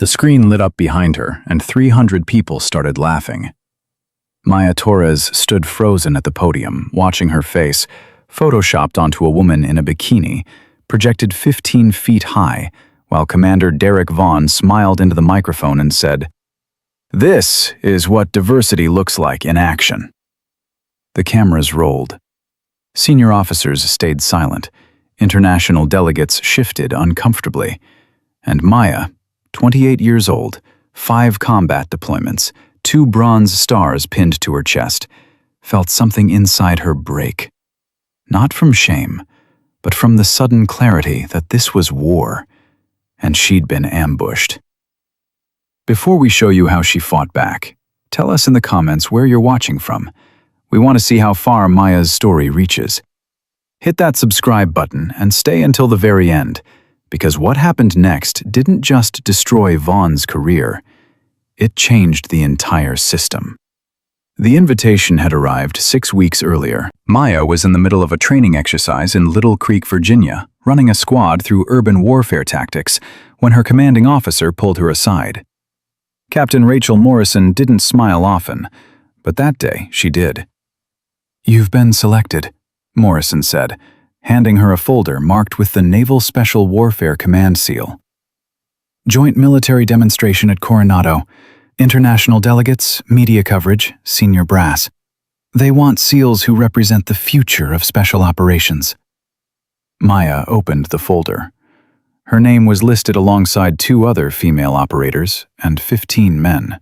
The screen lit up behind her, and 300 people started laughing. Maya Torres stood frozen at the podium, watching her face, photoshopped onto a woman in a bikini, projected 15 feet high, while Commander Derek Vaughn smiled into the microphone and said, "This is what diversity looks like in action." The cameras rolled. Senior officers stayed silent. International delegates shifted uncomfortably. And Maya, 28 years old, 5 combat deployments, 2 bronze stars pinned to her chest, felt something inside her break. Not from shame, but from the sudden clarity that this was war, and she'd been ambushed. Before we show you how she fought back, tell us in the comments where you're watching from. We want to see how far Maya's story reaches. Hit that subscribe button and stay until the very end, because what happened next didn't just destroy Vaughn's career, it changed the entire system. The invitation had arrived 6 weeks earlier. Maya was in the middle of a training exercise in Little Creek, Virginia, running a squad through urban warfare tactics, when her commanding officer pulled her aside. Captain Rachel Morrison didn't smile often, but that day she did. "You've been selected," Morrison said, handing her a folder marked with the Naval Special Warfare Command seal. "Joint military demonstration at Coronado. International delegates, media coverage, senior brass. They want SEALs who represent the future of special operations." Maya opened the folder. Her name was listed alongside 2 other female operators and 15 men.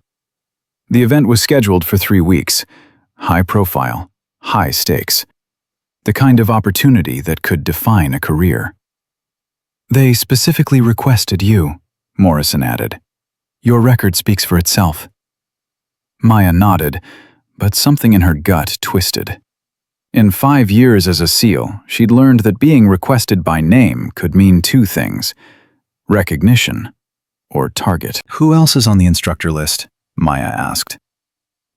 The event was scheduled for 3 weeks. High profile, high stakes. The kind of opportunity that could define a career. "They specifically requested you," Morrison added. "Your record speaks for itself." Maya nodded, but something in her gut twisted. In 5 years as a SEAL, she'd learned that being requested by name could mean 2 things: recognition or target. "Who else is on the instructor list?" Maya asked.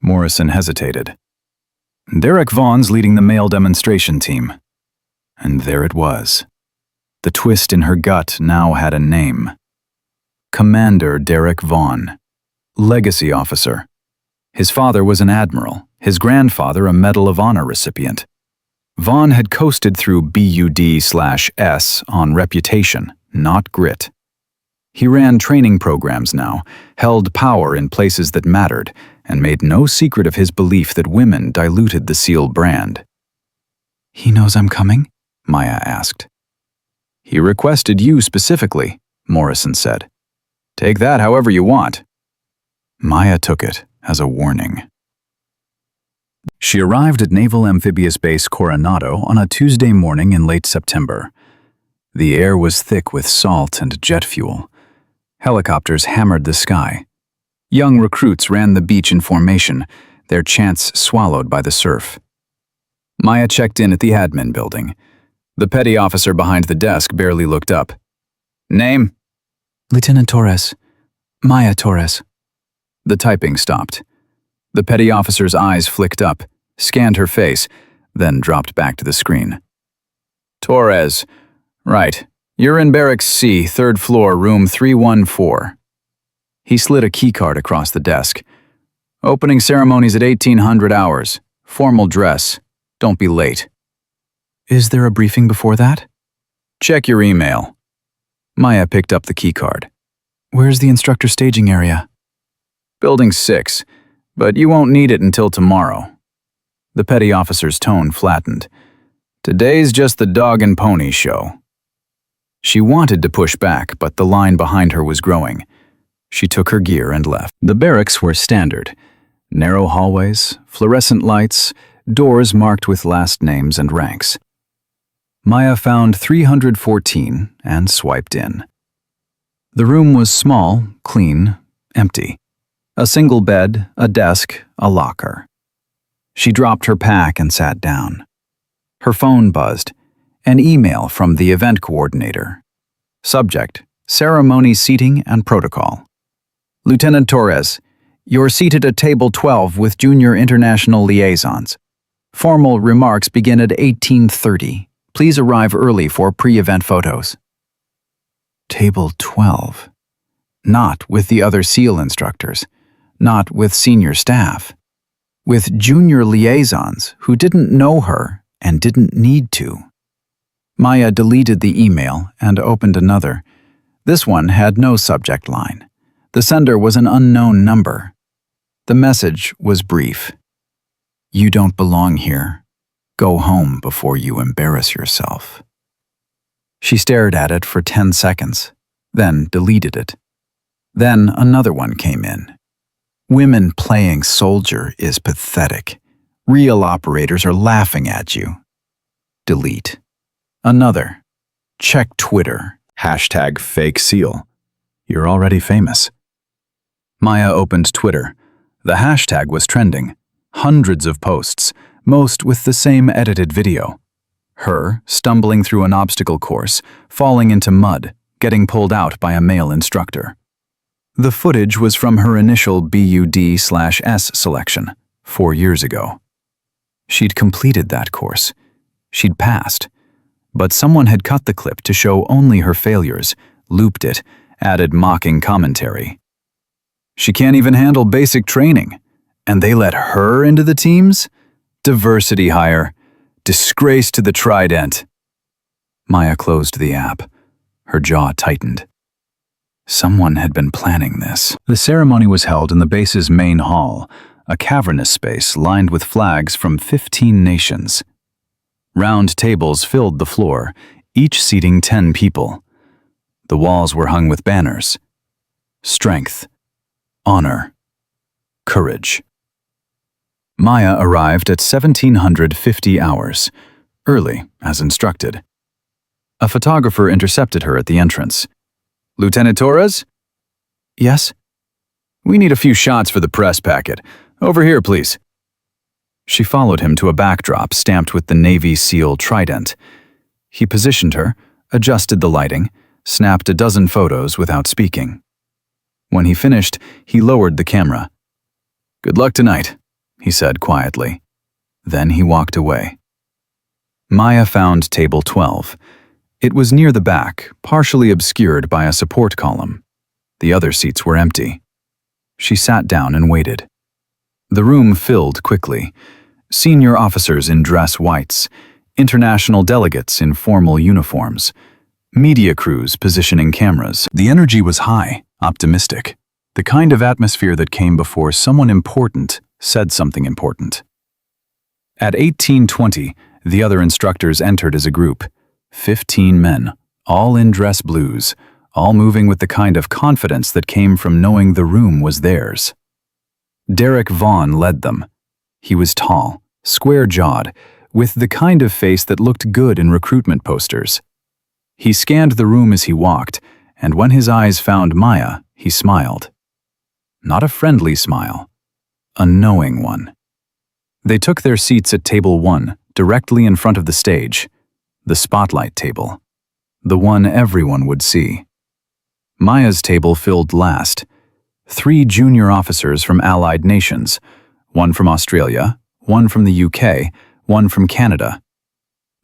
Morrison hesitated. "Derek Vaughn's leading the male demonstration team." And there it was. The twist in her gut now had a name. Commander Derek Vaughn, legacy officer. His father was an admiral, his grandfather a Medal of Honor recipient. Vaughn had coasted through BUD/S on reputation, not grit. He ran training programs now, held power in places that mattered, and made no secret of his belief that women diluted the SEAL brand. "He knows I'm coming?" Maya asked. "He requested you specifically," Morrison said. "Take that however you want." Maya took it as a warning. She arrived at Naval Amphibious Base Coronado on a Tuesday morning in late September. The air was thick with salt and jet fuel. Helicopters hammered the sky. Young recruits ran the beach in formation, their chants swallowed by the surf. Maya checked in at the admin building. The petty officer behind the desk barely looked up. "Name?" "Lieutenant Torres. Maya Torres." The typing stopped. The petty officer's eyes flicked up, scanned her face, then dropped back to the screen. "Torres. Right. You're in Barracks C, 3rd floor, room 314. He slid a keycard across the desk. "Opening ceremonies at 1800 hours. Formal dress. Don't be late." "Is there a briefing before that?" "Check your email." Maya picked up the keycard. "Where's the instructor staging area?" "Building 6, but you won't need it until tomorrow." The petty officer's tone flattened. "Today's just the dog and pony show." She wanted to push back, but the line behind her was growing. She took her gear and left. The barracks were standard. Narrow hallways, fluorescent lights, doors marked with last names and ranks. Maya found 314 and swiped in. The room was small, clean, empty. A single bed, a desk, a locker. She dropped her pack and sat down. Her phone buzzed. An email from the event coordinator. Subject: Ceremony Seating and Protocol. "Lieutenant Torres, you're seated at table 12 with junior international liaisons. Formal remarks begin at 18:30. Please arrive early for pre-event photos." Table 12. Not with the other SEAL instructors, not with senior staff, with junior liaisons who didn't know her and didn't need to. Maya deleted the email and opened another. This one had no subject line. The sender was an unknown number. The message was brief. "You don't belong here. Go home before you embarrass yourself." She stared at it for 10 seconds, then deleted it. Then another one came in. "Women playing soldier is pathetic. Real operators are laughing at you." Delete. Another. "Check Twitter. #fake SEAL. You're already famous." Maya opened Twitter. The hashtag was trending. Hundreds of posts, most with the same edited video. Her stumbling through an obstacle course, falling into mud, getting pulled out by a male instructor. The footage was from her initial BUD/S selection, 4 years ago. She'd completed that course. She'd passed. But someone had cut the clip to show only her failures, looped it, added mocking commentary. "She can't even handle basic training. And they let her into the teams? Diversity hire. Disgrace to the Trident." Maya closed the app. Her jaw tightened. Someone had been planning this. The ceremony was held in the base's main hall, a cavernous space lined with flags from 15 nations. Round tables filled the floor, each seating 10 people. The walls were hung with banners. Strength. Honor. Courage. Maya arrived at 1750 hours, early, as instructed. A photographer intercepted her at the entrance. "Lieutenant Torres?" "Yes?" "We need a few shots for the press packet. Over here, please." She followed him to a backdrop stamped with the Navy SEAL Trident. He positioned her, adjusted the lighting, snapped a dozen photos without speaking. When he finished, he lowered the camera. "Good luck tonight," he said quietly. Then he walked away. Maya found table 12. It was near the back, partially obscured by a support column. The other seats were empty. She sat down and waited. The room filled quickly. Senior officers in dress whites, international delegates in formal uniforms, media crews positioning cameras. The energy was high, optimistic, the kind of atmosphere that came before someone important said something important. At 18:20, the other instructors entered as a group, 15 men, all in dress blues, all moving with the kind of confidence that came from knowing the room was theirs. Derek Vaughn led them. He was tall, square-jawed, with the kind of face that looked good in recruitment posters. He scanned the room as he walked, and when his eyes found Maya, he smiled. Not a friendly smile, a knowing one. They took their seats at table 1, directly in front of the stage, the spotlight table, the one everyone would see. Maya's table filled last. 3 junior officers from allied nations, one from Australia, one from the UK, one from Canada.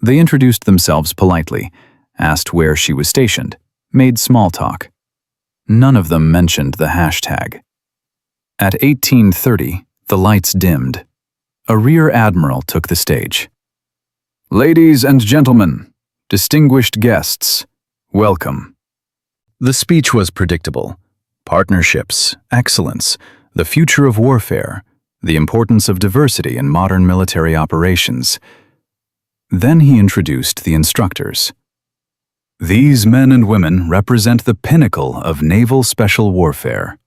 They introduced themselves politely, asked where she was stationed, made small talk. None of them mentioned the hashtag. At 18:30, the lights dimmed. A rear admiral took the stage. "Ladies and gentlemen, distinguished guests, welcome." The speech was predictable. Partnerships, excellence, the future of warfare, the importance of diversity in modern military operations. Then he introduced the instructors. "These men and women represent the pinnacle of naval special warfare.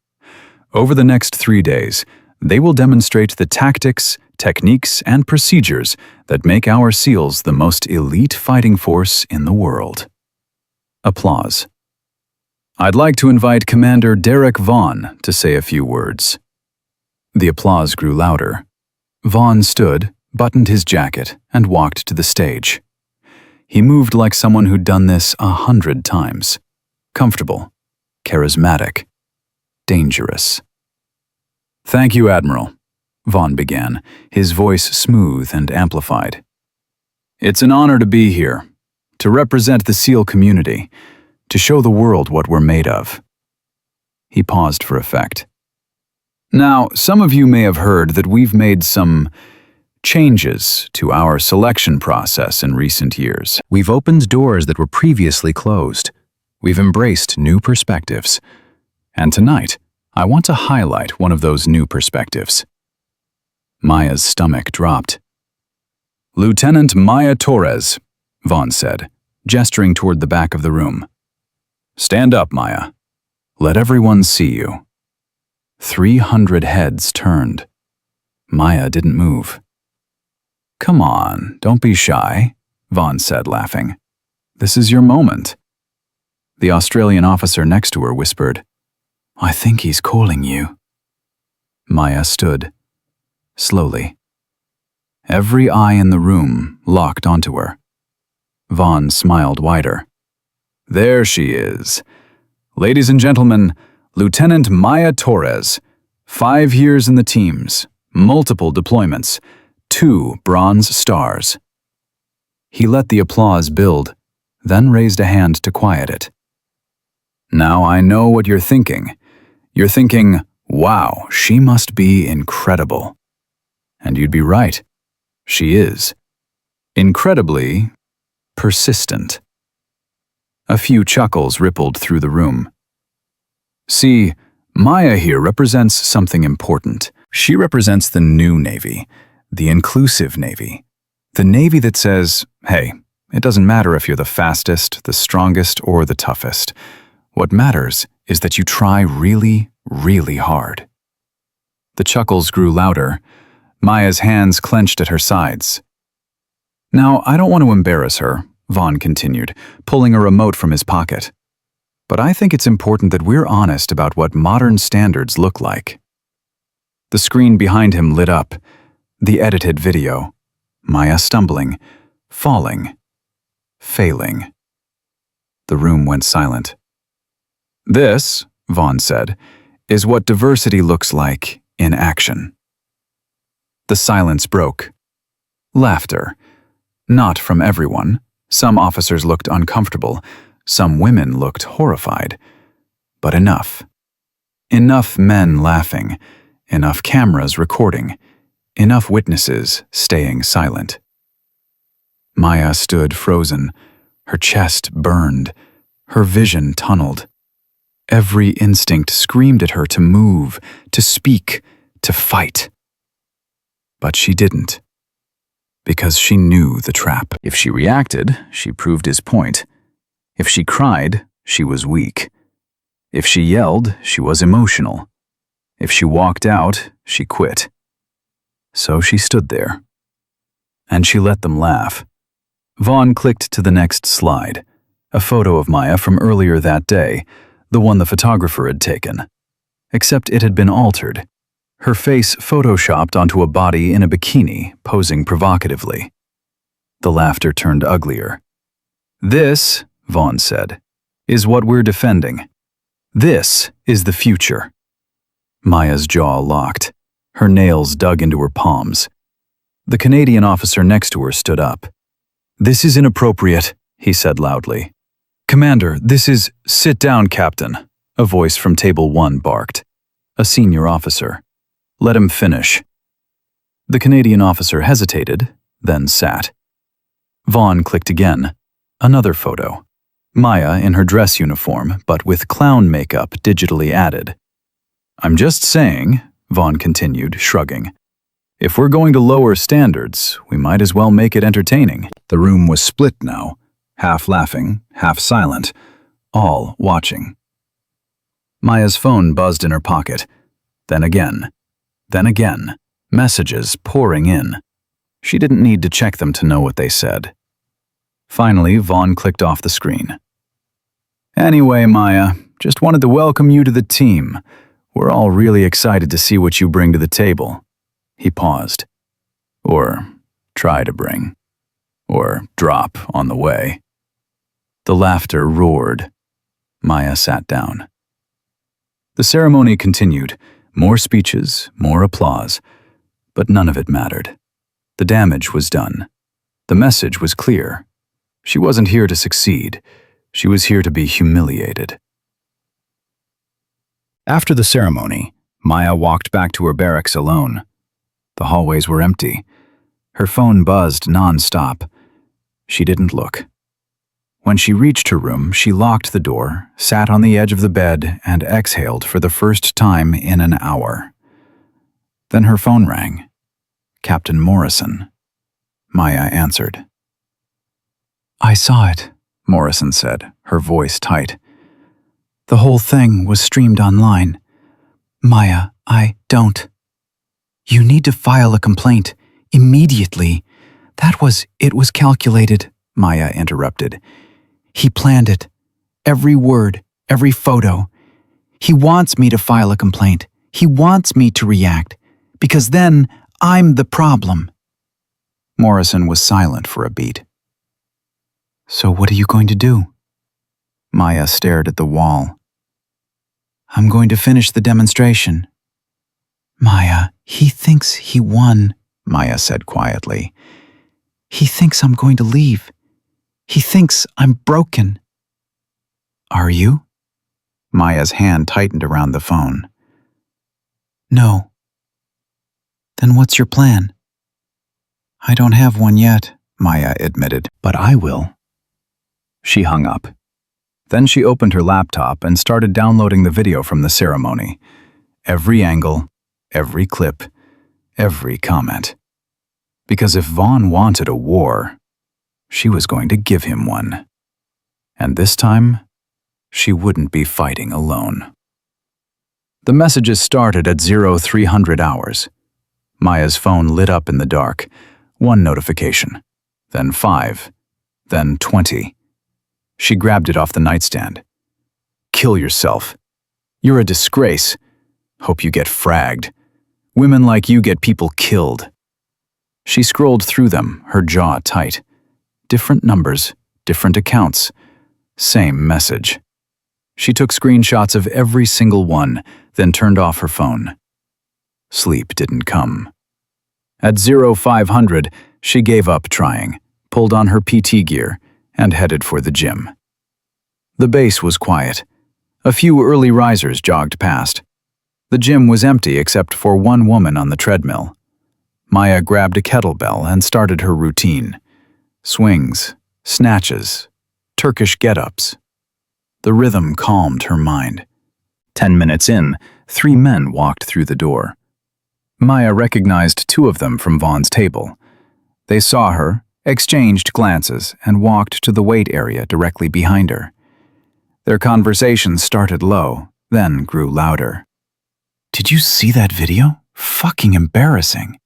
Over the next 3 days, they will demonstrate the tactics, techniques, and procedures that make our SEALs the most elite fighting force in the world." Applause. "I'd like to invite Commander Derek Vaughn to say a few words." The applause grew louder. Vaughn stood, buttoned his jacket, and walked to the stage. He moved like someone who'd done this 100 times. Comfortable, charismatic, dangerous. "Thank you, Admiral," Vaughn began, his voice smooth and amplified. "It's an honor to be here, to represent the SEAL community, to show the world what we're made of." He paused for effect. Now, some of you may have heard that we've made some changes to our selection process in recent years. We've opened doors that were previously closed. We've embraced new perspectives. And tonight, I want to highlight one of those new perspectives. Maya's stomach dropped. "Lieutenant Maya Torres," Vaughn said, gesturing toward the back of the room. "Stand up, Maya. Let everyone see you." 300 heads turned. Maya didn't move. "Come on, don't be shy," Vaughn said, laughing. "This is your moment." The Australian officer next to her whispered, "I think he's calling you." Maya stood, slowly. Every eye in the room locked onto her. Vaughn smiled wider. "There she is. Ladies and gentlemen, Lieutenant Maya Torres. 5 years in the teams, multiple deployments, 2 Bronze Stars." He let the applause build, then raised a hand to quiet it. "Now I know what you're thinking. You're thinking, wow, she must be incredible." And you'd be right. She is. Incredibly persistent. A few chuckles rippled through the room. See, Maya here represents something important. She represents the new Navy, the inclusive Navy. The Navy that says, hey, it doesn't matter if you're the fastest, the strongest, or the toughest. What matters is that you try really, really hard. The chuckles grew louder. Maya's hands clenched at her sides. "Now, I don't want to embarrass her," Vaughn continued, pulling a remote from his pocket. "But I think it's important that we're honest about what modern standards look like." The screen behind him lit up. The edited video. Maya stumbling, falling, failing. The room went silent. "This," Vaughn said, "is what diversity looks like in action." The silence broke. Laughter. Not from everyone. Some officers looked uncomfortable. Some women looked horrified. But enough. Enough men laughing. Enough cameras recording. Enough witnesses staying silent. Maya stood frozen. Her chest burned. Her vision tunneled. Every instinct screamed at her to move, to speak, to fight. But she didn't. Because she knew the trap. If she reacted, she proved his point. If she cried, she was weak. If she yelled, she was emotional. If she walked out, she quit. So she stood there. And she let them laugh. Vaughn clicked to the next slide, a photo of Maya from earlier that day, the one the photographer had taken. Except it had been altered. Her face photoshopped onto a body in a bikini, posing provocatively. The laughter turned uglier. "This," Vaughn said, "is what we're defending. This is the future." Maya's jaw locked. Her nails dug into her palms. The Canadian officer next to her stood up. "This is inappropriate," he said loudly. "Commander, this is—" "Sit down, Captain," a voice from Table 1 barked. A senior officer. "Let him finish." The Canadian officer hesitated, then sat. Vaughn clicked again. Another photo. Maya in her dress uniform, but with clown makeup digitally added. "I'm just saying," Vaughn continued, shrugging. "If we're going to lower standards, we might as well make it entertaining." The room was split now, half laughing, half silent, all watching. Maya's phone buzzed in her pocket. Then again. Then again. Messages pouring in. She didn't need to check them to know what they said. Finally, Vaughn clicked off the screen. "Anyway, Maya, just wanted to welcome you to the team. We're all really excited to see what you bring to the table." He paused. Or try to bring. Or drop on the way. The laughter roared. Maya sat down. The ceremony continued. More speeches, more applause. But none of it mattered. The damage was done. The message was clear. She wasn't here to succeed. She was here to be humiliated. After the ceremony, Maya walked back to her barracks alone. The hallways were empty. Her phone buzzed non-stop. She didn't look. When she reached her room, she locked the door, sat on the edge of the bed, and exhaled for the first time in an hour. Then her phone rang. Captain Morrison. Maya answered. "I saw it," Morrison said, her voice tight. "The whole thing was streamed online. Maya, I don't. You need to file a complaint immediately. It was calculated," Maya interrupted. "He planned it. Every word, every photo. He wants me to file a complaint. He wants me to react, because then I'm the problem." Morrison was silent for a beat. "So what are you going to do?" Maya stared at the wall. "I'm going to finish the demonstration." "Maya, he thinks he won," Maya said quietly. "He thinks I'm going to leave. He thinks I'm broken." "Are you?" Maya's hand tightened around the phone. "No." "Then what's your plan?" "I don't have one yet," Maya admitted, "but I will." She hung up. Then she opened her laptop and started downloading the video from the ceremony. Every angle, every clip, every comment. Because if Vaughn wanted a war, she was going to give him one. And this time, she wouldn't be fighting alone. The messages started at 0300 hours. Maya's phone lit up in the dark. One notification, then 5, then 20. She grabbed it off the nightstand. "Kill yourself. You're a disgrace. Hope you get fragged. Women like you get people killed." She scrolled through them, her jaw tight. Different numbers, different accounts. Same message. She took screenshots of every single one, then turned off her phone. Sleep didn't come. At 0500, she gave up trying, pulled on her PT gear, and headed for the gym. The base was quiet. A few early risers jogged past. The gym was empty except for one woman on the treadmill. Maya grabbed a kettlebell and started her routine. Swings, snatches, Turkish get-ups. The rhythm calmed her mind. 10 minutes in, 3 men walked through the door. Maya recognized 2 of them from Vaughn's table. They saw her, exchanged glances, and walked to the weight area directly behind her. Their conversation started low, then grew louder. "Did you see that video? Fucking embarrassing.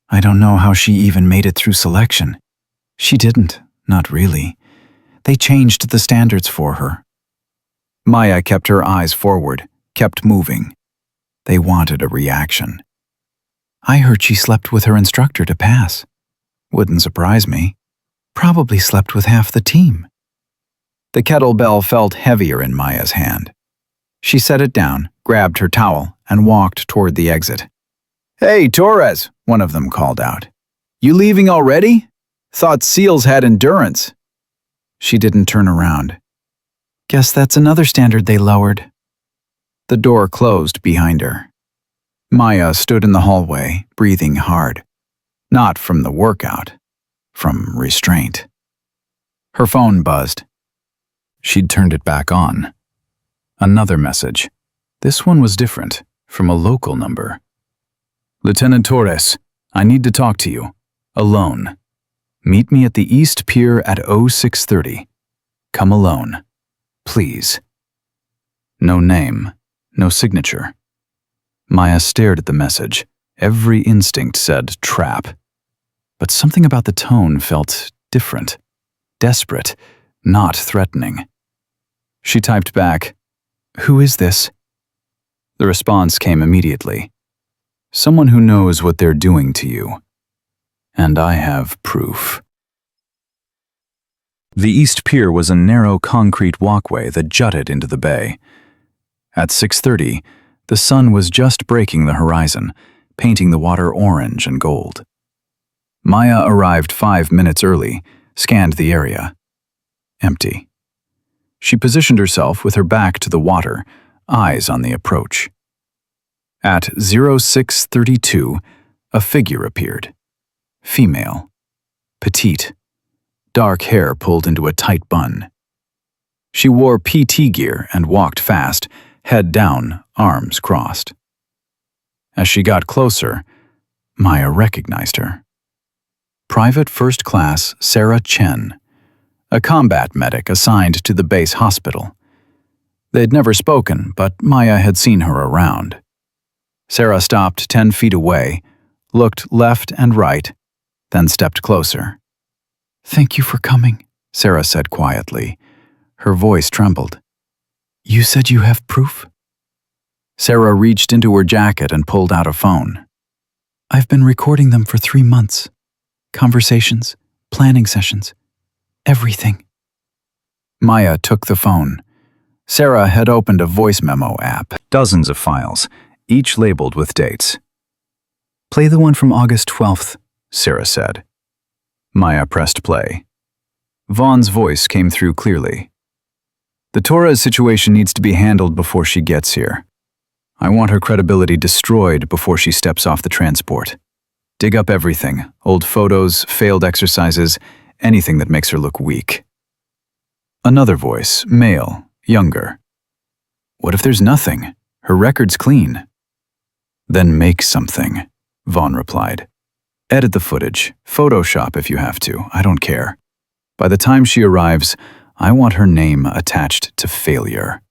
I don't know how she even made it through selection." "She didn't, not really. They changed the standards for her." Maya kept her eyes forward, kept moving. They wanted a reaction. "I heard she slept with her instructor to pass. Wouldn't surprise me. Probably slept with half the team." The kettlebell felt heavier in Maya's hand. She set it down, grabbed her towel, and walked toward the exit. "Hey, Torres," one of them called out. "You leaving already? Thought SEALs had endurance." She didn't turn around. "Guess that's another standard they lowered." The door closed behind her. Maya stood in the hallway, breathing hard. Not from the workout, from restraint. Her phone buzzed. She'd turned it back on. Another message. This one was different, from a local number. "Lieutenant Torres, I need to talk to you. Alone. Meet me at the East Pier at 0630. Come alone. Please." No name, no signature. Maya stared at the message. Every instinct said trap. But something about the tone felt different, desperate, not threatening. She typed back, "Who is this?" The response came immediately. "Someone who knows what they're doing to you. And I have proof." The East Pier was a narrow concrete walkway that jutted into the bay. At 6:30, the sun was just breaking the horizon, painting the water orange and gold. Maya arrived 5 minutes early, scanned the area. Empty. She positioned herself with her back to the water, eyes on the approach. At 0632, a figure appeared. Female. Petite. Dark hair pulled into a tight bun. She wore PT gear and walked fast, head down, arms crossed. As she got closer, Maya recognized her. Private First Class Sarah Chen, a combat medic assigned to the base hospital. They'd never spoken, but Maya had seen her around. Sarah stopped 10 feet away, looked left and right, then stepped closer. "Thank you for coming," Sarah said quietly. Her voice trembled. "You said you have proof?" Sarah reached into her jacket and pulled out a phone. "I've been recording them for 3 months. Conversations, planning sessions, everything." Maya took the phone. Sarah had opened a voice memo app. Dozens of files, each labeled with dates. "Play the one from August 12th, Sarah said. Maya pressed play. Vaughn's voice came through clearly. "The Torres situation needs to be handled before she gets here. I want her credibility destroyed before she steps off the transport. Dig up everything, old photos, failed exercises, anything that makes her look weak." Another voice, male, younger. "What if there's nothing? Her record's clean." "Then make something," Vaughn replied. "Edit the footage, Photoshop if you have to, I don't care. By the time she arrives, I want her name attached to failure."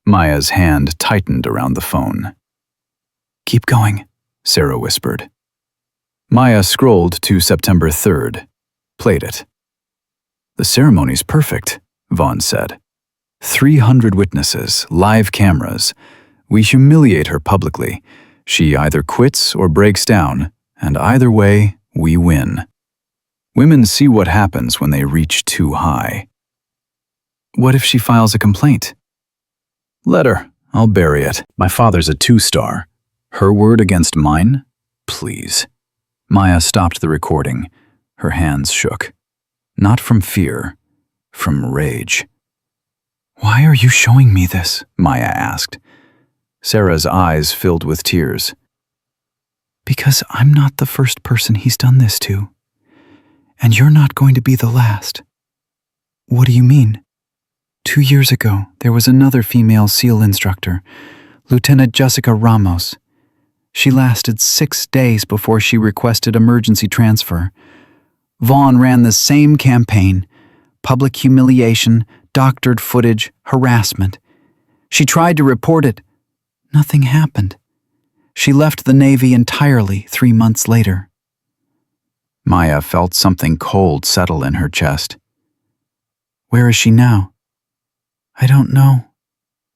Maya's hand tightened around the phone. "Keep going," Sarah whispered. Maya scrolled to September 3rd, played it. "The ceremony's perfect," Vaughn said. 300 witnesses, live cameras. We humiliate her publicly. She either quits or breaks down, and either way, we win. Women see what happens when they reach too high. "What if she files a complaint?" "Let her. I'll bury it. My father's a 2-star. Her word against mine? Please." Maya stopped the recording. Her hands shook. Not from fear, from rage. "Why are you showing me this?" Maya asked. Sarah's eyes filled with tears. "Because I'm not the first person he's done this to. And you're not going to be the last." "What do you mean?" 2 years ago, there was another female SEAL instructor, Lieutenant Jessica Ramos. She lasted 6 days before she requested emergency transfer. Vaughn ran the same campaign: public humiliation, doctored footage, harassment. She tried to report it. Nothing happened. She left the Navy entirely 3 months later. Maya felt something cold settle in her chest. "Where is she now?" "I don't know.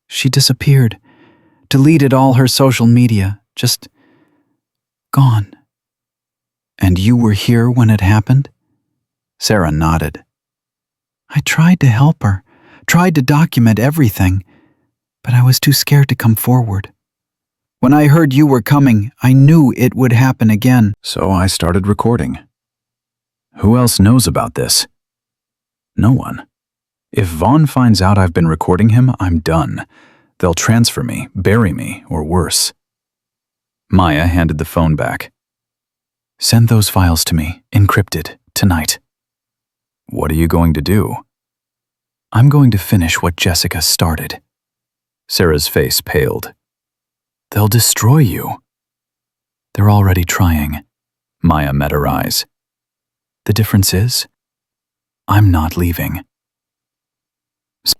She disappeared, deleted all her social media, just gone." "And you were here when it happened?" Sarah nodded. "I tried to help her, tried to document everything, but I was too scared to come forward. When I heard you were coming, I knew it would happen again. So I started recording. Who else knows about this? No one. If Vaughn finds out I've been recording him, I'm done. They'll transfer me, bury me, or worse." Maya handed the phone back. "Send those files to me, encrypted, tonight." "What are you going to do?" "I'm going to finish what Jessica started." Sarah's face paled. "They'll destroy you." "They're already trying." Maya met her eyes. "The difference is, I'm not leaving."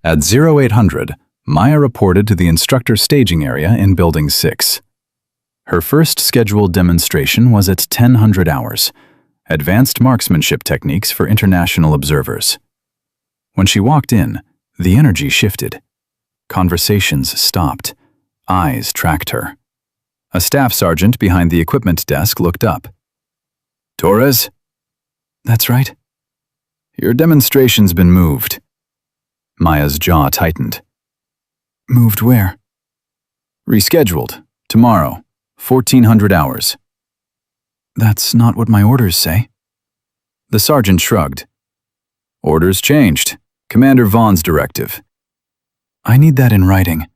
At 0800, Maya reported to the instructor staging area in Building 6. Her first scheduled demonstration was at 1000 hours, advanced marksmanship techniques for international observers. When she walked in, the energy shifted. Conversations stopped. Eyes tracked her. A staff sergeant behind the equipment desk looked up. "Torres?" "That's right." "Your demonstration's been moved." Maya's jaw tightened. "Moved where?" "Rescheduled. Tomorrow. 1400 hours." "That's not what my orders say." The sergeant shrugged. "Orders changed. Commander Vaughn's directive." "I need that in writing."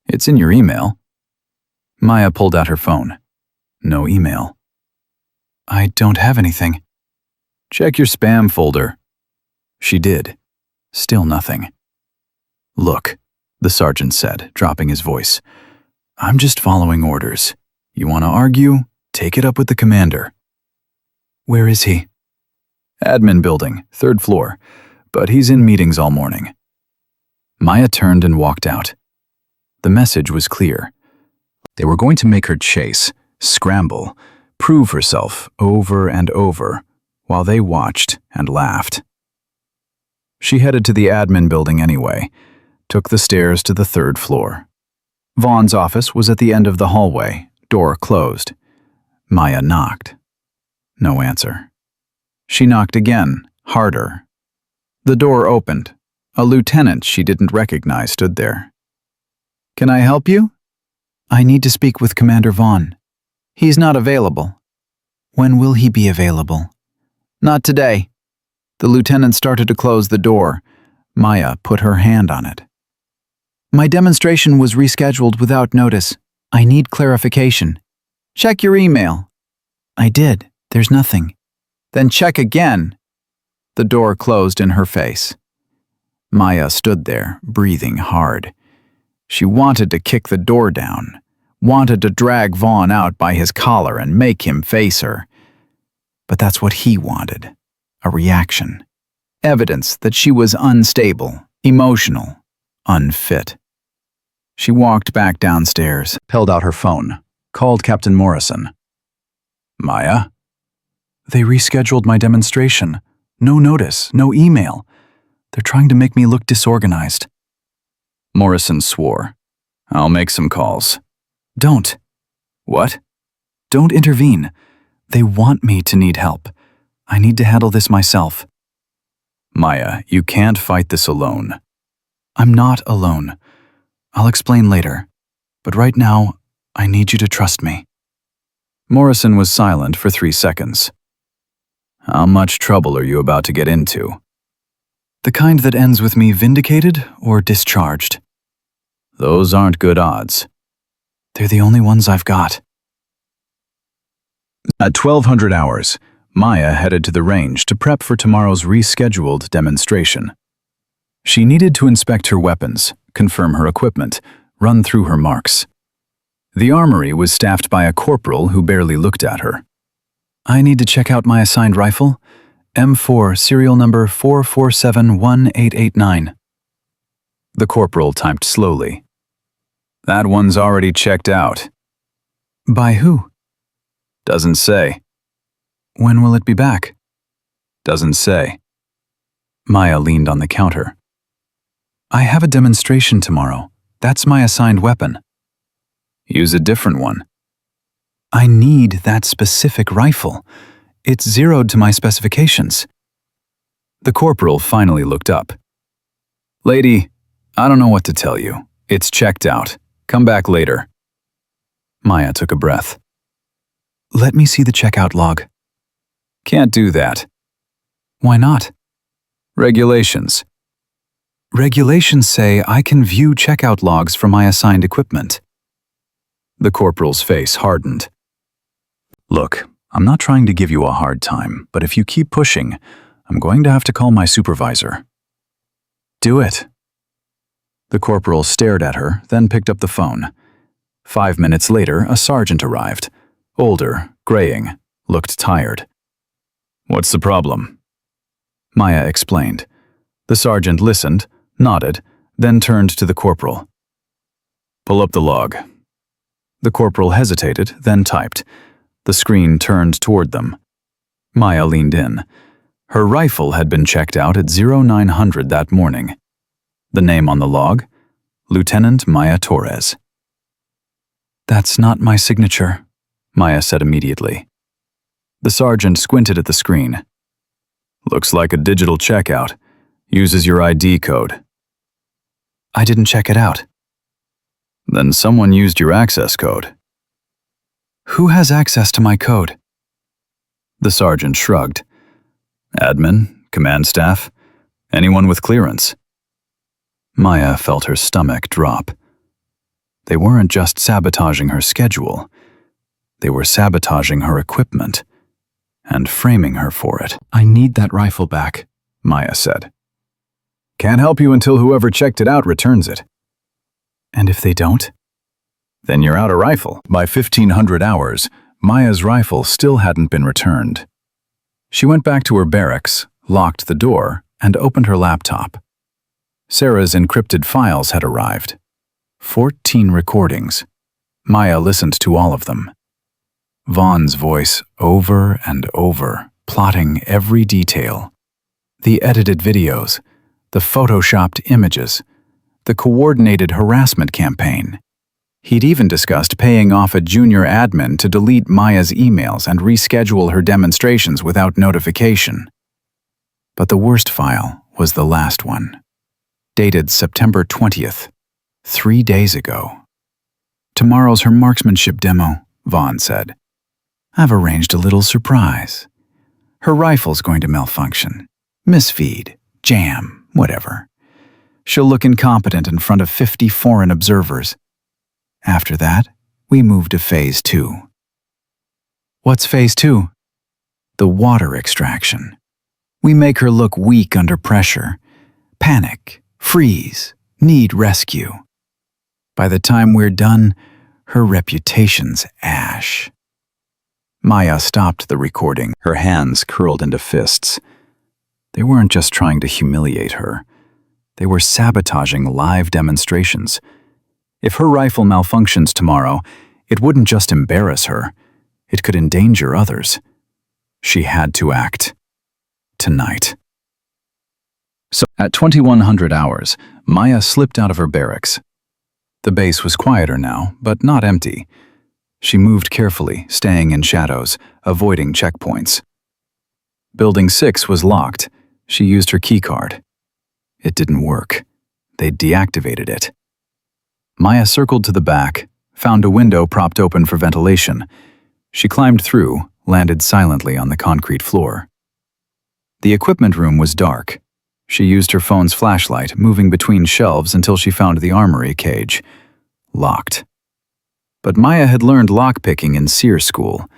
It's in your email. Maya pulled out her phone. No email. I don't have anything. Check your spam folder. She did. Still nothing. Look, the sergeant said, dropping his voice. I'm just following orders. You want to argue? Take it up with the commander. Where is he? Admin building, 3rd floor, but he's in meetings all morning. Maya turned and walked out. The message was clear. They were going to make her chase, scramble, prove herself over and over, while they watched and laughed. She headed to the admin building anyway, took the stairs to the 3rd floor. Vaughn's office was at the end of the hallway, door closed. Maya knocked. No answer. She knocked again, harder. The door opened. A lieutenant she didn't recognize stood there. Can I help you? I need to speak with Commander Vaughn. He's not available. When will he be available? Not today. The lieutenant started to close the door. Maya put her hand on it. My demonstration was rescheduled without notice. I need clarification. Check your email. I did. There's nothing. Then check again. The door closed in her face. Maya stood there, breathing hard. She wanted to kick the door down, wanted to drag Vaughn out by his collar and make him face her. But that's what he wanted, a reaction. Evidence that she was unstable, emotional, unfit. She walked back downstairs, held out her phone, called Captain Morrison. Maya? They rescheduled my demonstration. No notice, no email. They're trying to make me look disorganized. Morrison swore. I'll make some calls. Don't. What? Don't intervene. They want me to need help. I need to handle this myself. Maya, you can't fight this alone. I'm not alone. I'll explain later. But right now, I need you to trust me. Morrison was silent for 3 seconds. How much trouble are you about to get into? The kind that ends with me vindicated or discharged. Those aren't good odds. They're the only ones I've got. At 1200 hours, Maya headed to the range to prep for tomorrow's rescheduled demonstration. She needed to inspect her weapons, confirm her equipment, run through her marks. The armory was staffed by a corporal who barely looked at her. I need to check out my assigned rifle, M4, serial number 4471889. The corporal typed slowly. That one's already checked out. By who? Doesn't say. When will it be back? Doesn't say. Maya leaned on the counter. I have a demonstration tomorrow. That's my assigned weapon. Use a different one. I need that specific rifle. It's zeroed to my specifications. The corporal finally looked up. Lady, I don't know what to tell you. It's checked out. Come back later. Maya took a breath. Let me see the checkout log. Can't do that. Why not? Regulations. Regulations say I can view checkout logs for my assigned equipment. The corporal's face hardened. Look, I'm not trying to give you a hard time, but if you keep pushing, I'm going to have to call my supervisor. Do it. The corporal stared at her, then picked up the phone. 5 minutes later, a sergeant arrived. Older, graying, looked tired. What's the problem? Maya explained. The sergeant listened, nodded, then turned to the corporal. Pull up the log. The corporal hesitated, then typed. The screen turned toward them. Maya leaned in. Her rifle had been checked out at 0900 that morning. The name on the log? Lieutenant Maya Torres. That's not my signature, Maya said immediately. The sergeant squinted at the screen. Looks like a digital checkout. Uses your ID code. I didn't check it out. Then someone used your access code. Who has access to my code? The sergeant shrugged. Admin, command staff, anyone with clearance. Maya felt her stomach drop. They weren't just sabotaging her schedule. They were sabotaging her equipment and framing her for it. "I need that rifle back," Maya said. "Can't help you until whoever checked it out returns it." "And if they don't?" "Then you're out a rifle." By 1500 hours, Maya's rifle still hadn't been returned. She went back to her barracks, locked the door, and opened her laptop. Sarah's encrypted files had arrived. 14 recordings. Maya listened to all of them. Vaughn's voice over and over, plotting every detail. The edited videos, the photoshopped images, the coordinated harassment campaign. He'd even discussed paying off a junior admin to delete Maya's emails and reschedule her demonstrations without notification. But the worst file was the last one, dated September 20th, 3 days ago. "Tomorrow's her marksmanship demo," Vaughn said. "I've arranged a little surprise. Her rifle's going to malfunction. Misfeed, jam, whatever. She'll look incompetent in front of 50 foreign observers. After that, we move to Phase 2. "What's Phase 2? "The water extraction. We make her look weak under pressure. Panic, freeze, need rescue. By the time we're done, her reputation's ash." Maya stopped the recording, her hands curled into fists. They weren't just trying to humiliate her. They were sabotaging live demonstrations. If her rifle malfunctions tomorrow, it wouldn't just embarrass her. It could endanger others. She had to act. Tonight. So, at 2100 hours, Maya slipped out of her barracks. The base was quieter now, but not empty. She moved carefully, staying in shadows, avoiding checkpoints. Building 6 was locked. She used her keycard. It didn't work. They'd deactivated it. Maya circled to the back, found a window propped open for ventilation. She climbed through, landed silently on the concrete floor. The equipment room was dark. She used her phone's flashlight, moving between shelves until she found the armory cage. Locked. But Maya had learned lockpicking in SEER school.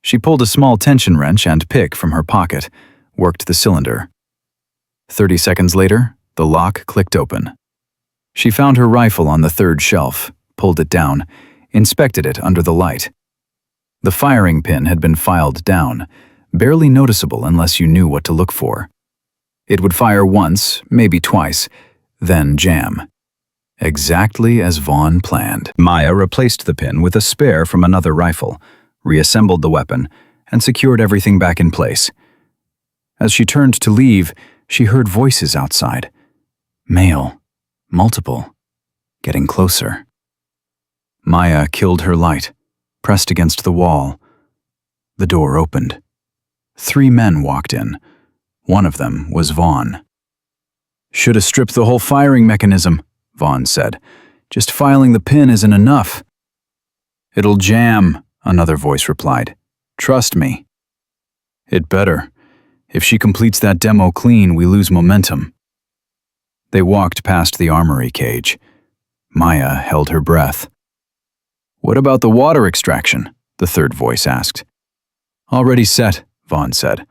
She pulled a small tension wrench and pick from her pocket, worked the cylinder. 30 seconds later, the lock clicked open. She found her rifle on the third shelf, pulled it down, inspected it under the light. The firing pin had been filed down, barely noticeable unless you knew what to look for. It would fire once, maybe twice, then jam. Exactly as Vaughn planned. Maya replaced the pin with a spare from another rifle, reassembled the weapon, and secured everything back in place. As she turned to leave, she heard voices outside. Male. Multiple. Getting closer. Maya killed her light, pressed against the wall. The door opened. 3 men walked in. One of them was Vaughn. "Should have stripped the whole firing mechanism," Vaughn said. "Just filing the pin isn't enough." "It'll jam," another voice replied. "Trust me." "It better. If she completes that demo clean, we lose momentum." They walked past the armory cage. Maya held her breath. "What about the water extraction?" the third voice asked. "Already set," Vaughn said.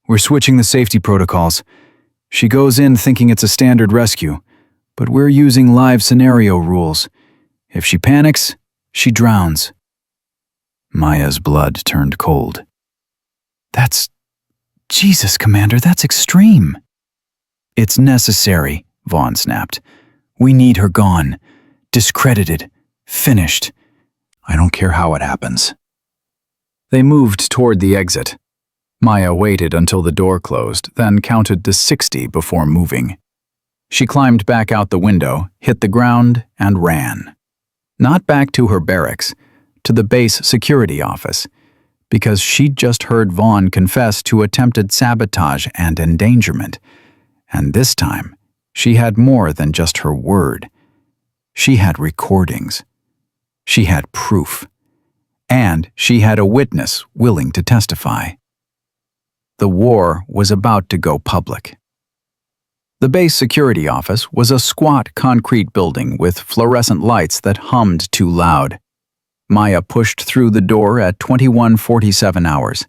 "We're switching the safety protocols. She goes in thinking it's a standard rescue, but we're using live scenario rules. If she panics, she drowns." Maya's blood turned cold. Jesus, Commander, that's extreme." "It's necessary," Vaughn snapped. "We need her gone. Discredited. Finished. I don't care how it happens." They moved toward the exit. Maya waited until the door closed, then counted to 60 before moving. She climbed back out the window, hit the ground, and ran. Not back to her barracks, to the base security office, because she'd just heard Vaughn confess to attempted sabotage and endangerment. And this time, she had more than just her word. She had recordings. She had proof. And she had a witness willing to testify. The war was about to go public. The base security office was a squat concrete building with fluorescent lights that hummed too loud. Maya pushed through the door at 21:47 hours.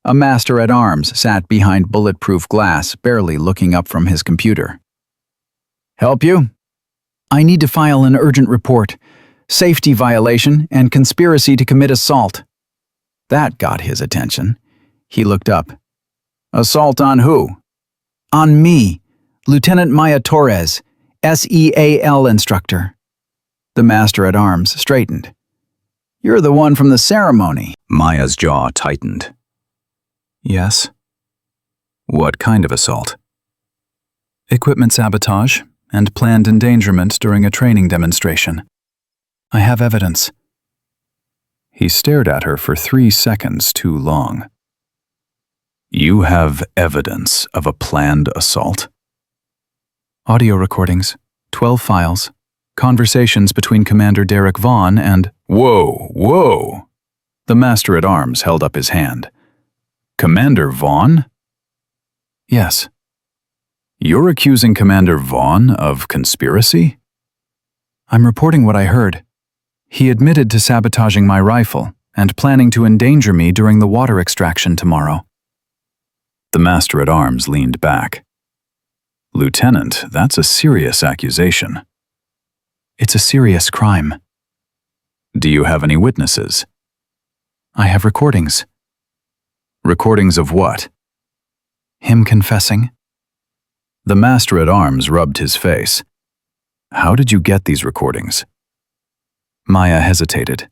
A master-at-arms sat behind bulletproof glass, barely looking up from his computer. "Help you?" "I need to file an urgent report. Safety violation and conspiracy to commit assault." That got his attention. He looked up. "Assault on who?" "On me, Lieutenant Maya Torres, SEAL instructor." The master-at-arms straightened. "You're the one from the ceremony." Maya's jaw tightened. "Yes." What kind of assault? "Equipment sabotage and planned endangerment during a training demonstration. I have evidence." He stared at her for 3 seconds too long. You have evidence of a planned assault? Audio recordings, 12 files, conversations between Commander Derek Vaughn and— Whoa! The master-at-arms held up his hand. Commander Vaughn? "Yes." You're accusing Commander Vaughn of conspiracy? "I'm reporting what I heard. He admitted to sabotaging my rifle and planning to endanger me during the water extraction tomorrow." The master-at-arms leaned back. Lieutenant, that's a serious accusation. "It's a serious crime." Do you have any witnesses? "I have recordings." Recordings of what? "Him confessing." The master-at-arms rubbed his face. How did you get these recordings? Maya hesitated.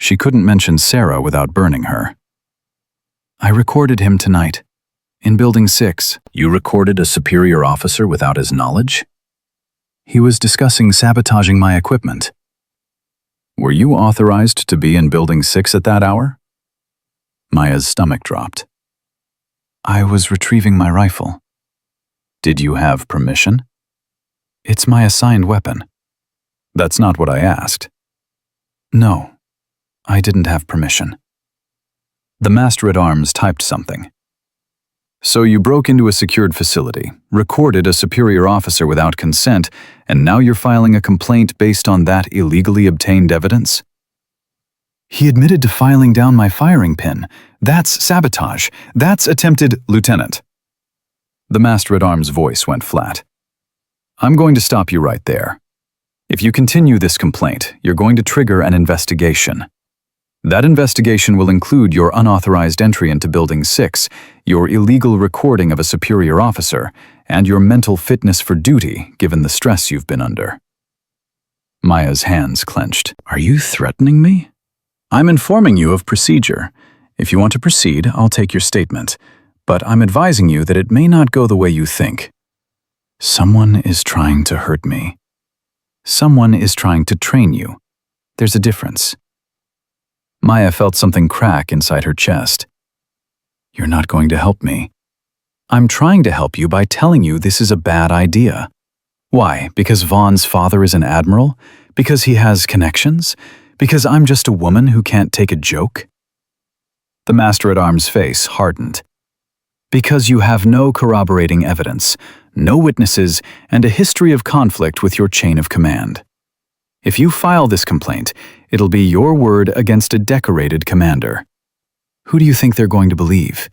She couldn't mention Sarah without burning her. "I recorded him tonight, in Building 6. You recorded a superior officer without his knowledge? He was discussing sabotaging my equipment." Were you authorized to be in Building 6 at that hour? Maya's stomach dropped. "I was retrieving my rifle." Did you have permission? "It's my assigned weapon." That's not what I asked. "No, I didn't have permission." The master-at-arms typed something. So you broke into a secured facility, recorded a superior officer without consent, and now you're filing a complaint based on that illegally obtained evidence? "He admitted to filing down my firing pin. That's sabotage. That's attempted—" "Lieutenant." The master-at-arms' voice went flat. "I'm going to stop you right there. If you continue this complaint, you're going to trigger an investigation. That investigation will include your unauthorized entry into Building 6, your illegal recording of a superior officer, and your mental fitness for duty given the stress you've been under." Maya's hands clenched. "Are you threatening me?" "I'm informing you of procedure. If you want to proceed, I'll take your statement. But I'm advising you that it may not go the way you think. Someone is trying to hurt me. Someone is trying to train you. There's a difference." Maya felt something crack inside her chest. "You're not going to help me." "I'm trying to help you by telling you this is a bad idea." "Why? Because Vaughn's father is an admiral? Because he has connections? Because I'm just a woman who can't take a joke?" The master-at-arms' face hardened. "Because you have no corroborating evidence, no witnesses, and a history of conflict with your chain of command. If you file this complaint, it'll be your word against a decorated commander. Who do you think they're going to believe?"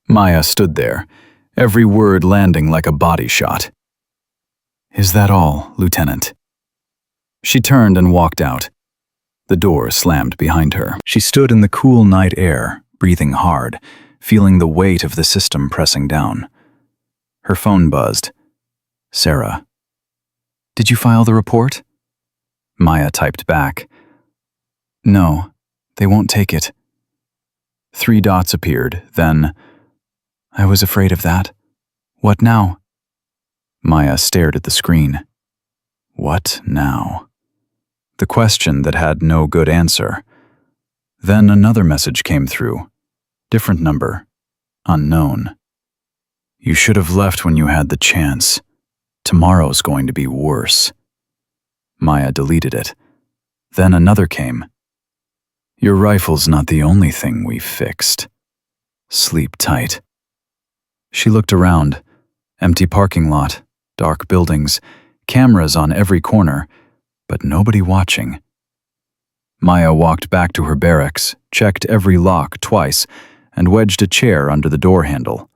Maya stood there, every word landing like a body shot. "Is that all, Lieutenant?" She turned and walked out. The door slammed behind her. She stood in the cool night air, breathing hard, feeling the weight of the system pressing down. Her phone buzzed. "Sarah." "Did you file the report?" Maya typed back. "No, they won't take it." 3 dots appeared, then— "I was afraid of that. What now?" Maya stared at the screen. What now? The question that had no good answer. Then another message came through. Different number. Unknown. You should have left when you had the chance. Tomorrow's going to be worse. Maya deleted it. Then another came. Your rifle's not the only thing we've fixed. Sleep tight. She looked around. Empty parking lot, dark buildings, cameras on every corner, but nobody watching. Maya walked back to her barracks, checked every lock twice, and wedged a chair under the door handle.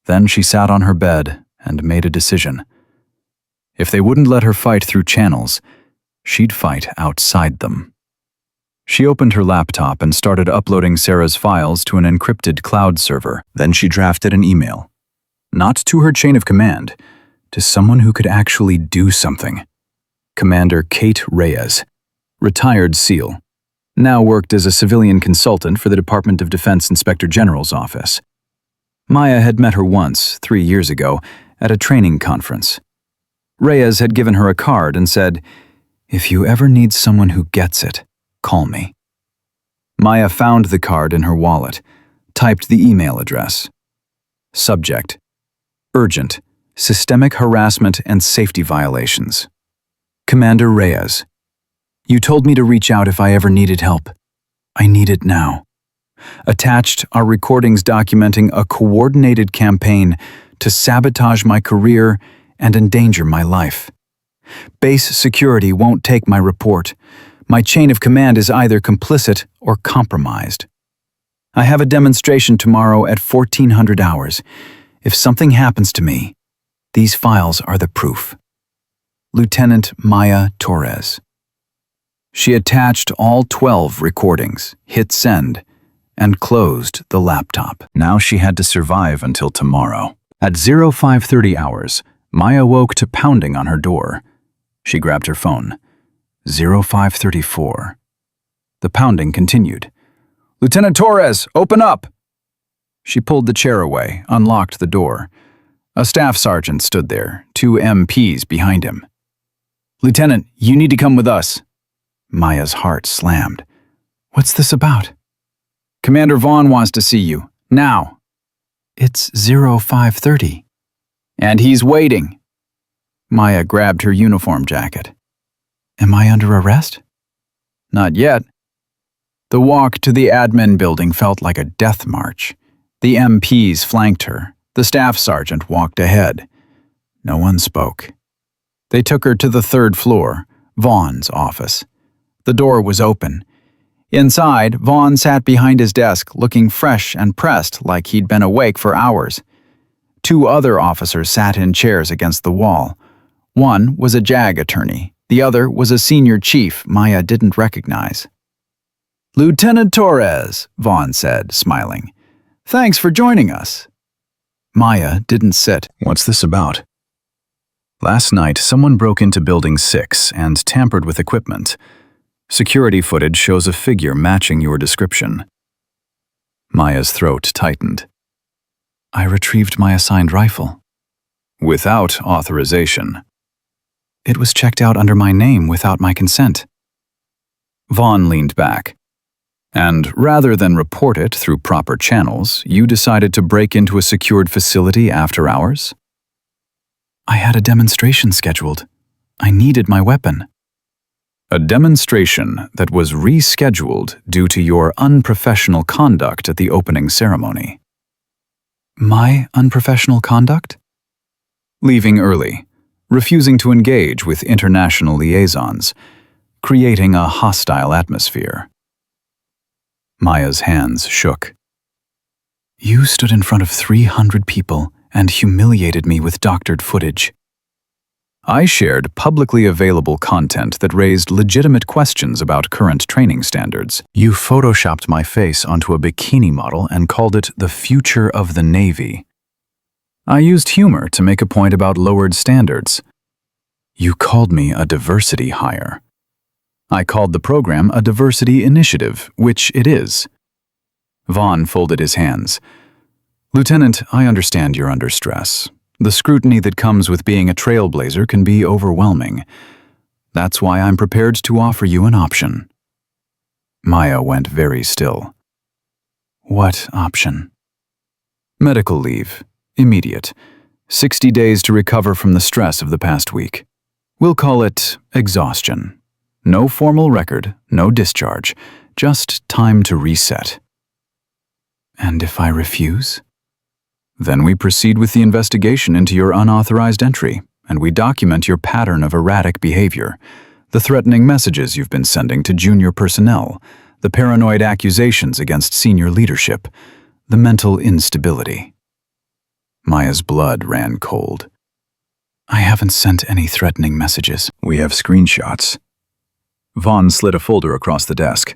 Then she sat on her bed and made a decision. If they wouldn't let her fight through channels, she'd fight outside them. She opened her laptop and started uploading Sarah's files to an encrypted cloud server. Then she drafted an email. Not to her chain of command, to someone who could actually do something. Commander Kate Reyes, retired SEAL, now worked as a civilian consultant for the Department of Defense Inspector General's office. Maya had met her once, 3 years ago, at a training conference. Reyes had given her a card and said, "If you ever need someone who gets it, call me." Maya found the card in her wallet, typed the email address. Subject: Urgent, Systemic Harassment and Safety Violations. Commander Reyes, you told me to reach out if I ever needed help. I need it now. Attached are recordings documenting a coordinated campaign to sabotage my career and endanger my life. Base security won't take my report. My chain of command is either complicit or compromised. I have a demonstration tomorrow at 1400 hours. If something happens to me, these files are the proof. Lieutenant Maya Torres. She attached all 12 recordings, hit send, and closed the laptop. Now she had to survive until tomorrow. At 0530 hours, Maya woke to pounding on her door. She grabbed her phone. 0534. The pounding continued. "Lieutenant Torres, open up!" She pulled the chair away, unlocked the door. A staff sergeant stood there, 2 MPs behind him. "Lieutenant, you need to come with us." Maya's heart slammed. "What's this about?" "Commander Vaughn wants to see you. Now." "It's 0530. "And he's waiting." Maya grabbed her uniform jacket. "Am I under arrest?" "Not yet." The walk to the admin building felt like a death march. The MPs flanked her. The staff sergeant walked ahead. No one spoke. They took her to the 3rd floor, Vaughn's office. The door was open. Inside, Vaughn sat behind his desk, looking fresh and pressed like he'd been awake for hours. 2 other officers sat in chairs against the wall. One was a JAG attorney. The other was a senior chief Maya didn't recognize. "Lieutenant Torres," Vaughn said, smiling. "Thanks for joining us." Maya didn't sit. "What's this about?" "Last night, someone broke into Building 6 and tampered with equipment. Security footage shows a figure matching your description." Maya's throat tightened. "I retrieved my assigned rifle." "Without authorization." "It was checked out under my name without my consent." Vaughn leaned back. "And rather than report it through proper channels, you decided to break into a secured facility after hours?" "I had a demonstration scheduled. I needed my weapon." "A demonstration that was rescheduled due to your unprofessional conduct at the opening ceremony." "My unprofessional conduct?" "Leaving early, refusing to engage with international liaisons, creating a hostile atmosphere." Maya's hands shook. "You stood in front of 300 people and humiliated me with doctored footage." "I shared publicly available content that raised legitimate questions about current training standards." "You photoshopped my face onto a bikini model and called it the future of the Navy." "I used humor to make a point about lowered standards." "You called me a diversity hire." "I called the program a diversity initiative, which it is." Vaughn folded his hands. "Lieutenant, I understand you're under stress. The scrutiny that comes with being a trailblazer can be overwhelming. That's why I'm prepared to offer you an option." Maya went very still. "What option?" "Medical leave. Immediate. 60 days to recover from the stress of the past week. We'll call it exhaustion. No formal record, no discharge, just time to reset." "And if I refuse?" Then we proceed with the investigation into your unauthorized entry, and we document your pattern of erratic behavior, the threatening messages you've been sending to junior personnel, the paranoid accusations against senior leadership, the mental instability. Maya's blood ran cold. I haven't sent any threatening messages. We have screenshots. Vaughn slid a folder across the desk.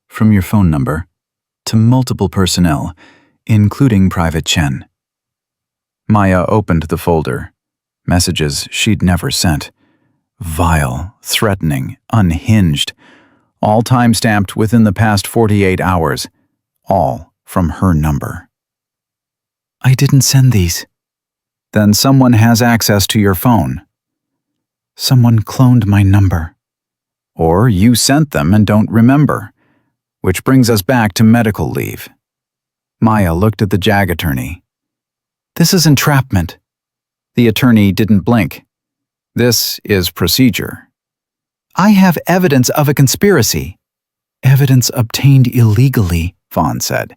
From your phone number to multiple personnel, including Private Chen. Maya opened the folder. Messages she'd never sent. Vile, threatening, unhinged. All time-stamped within the past 48 hours. All from her number. I didn't send these. Then someone has access to your phone. Someone cloned my number. Or you sent them and don't remember. Which brings us back to medical leave. Maya looked at the JAG attorney. This is entrapment. The attorney didn't blink. This is procedure. I have evidence of a conspiracy. Evidence obtained illegally, Vaughn said.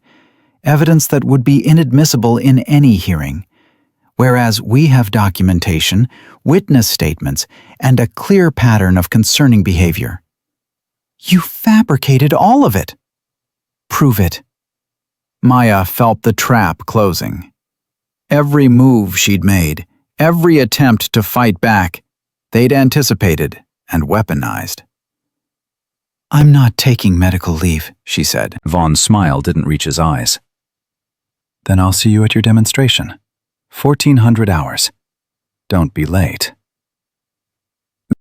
Evidence that would be inadmissible in any hearing. Whereas we have documentation, witness statements, and a clear pattern of concerning behavior. You fabricated all of it. Prove it. Maya felt the trap closing. Every move she'd made, every attempt to fight back, they'd anticipated and weaponized. I'm not taking medical leave, she said. Vaughn's smile didn't reach his eyes. Then I'll see you at your demonstration. 1400 hours. Don't be late.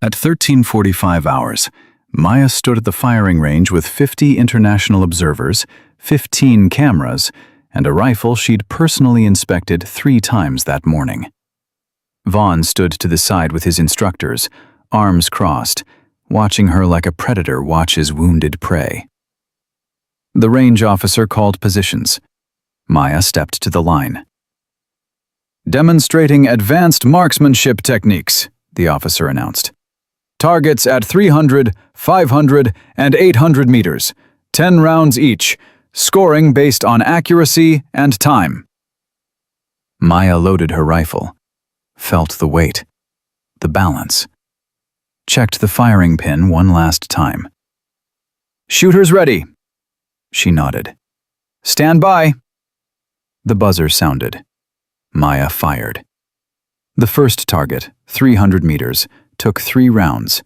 At 1345 hours, Maya stood at the firing range with 50 international observers, 15 cameras, and a rifle she'd personally inspected 3 times that morning. Vaughn stood to the side with his instructors, arms crossed, watching her like a predator watch his wounded prey. The range officer called positions. Maya stepped to the line. Demonstrating advanced marksmanship techniques, the officer announced. Targets at 300, 500, and 800 meters, 10 rounds each, scoring based on accuracy and time. Maya loaded her rifle, felt the weight, the balance, checked the firing pin one last time. Shooters ready, she nodded. Stand by. The buzzer sounded. Maya fired. The first target, 300 meters, took 3 rounds,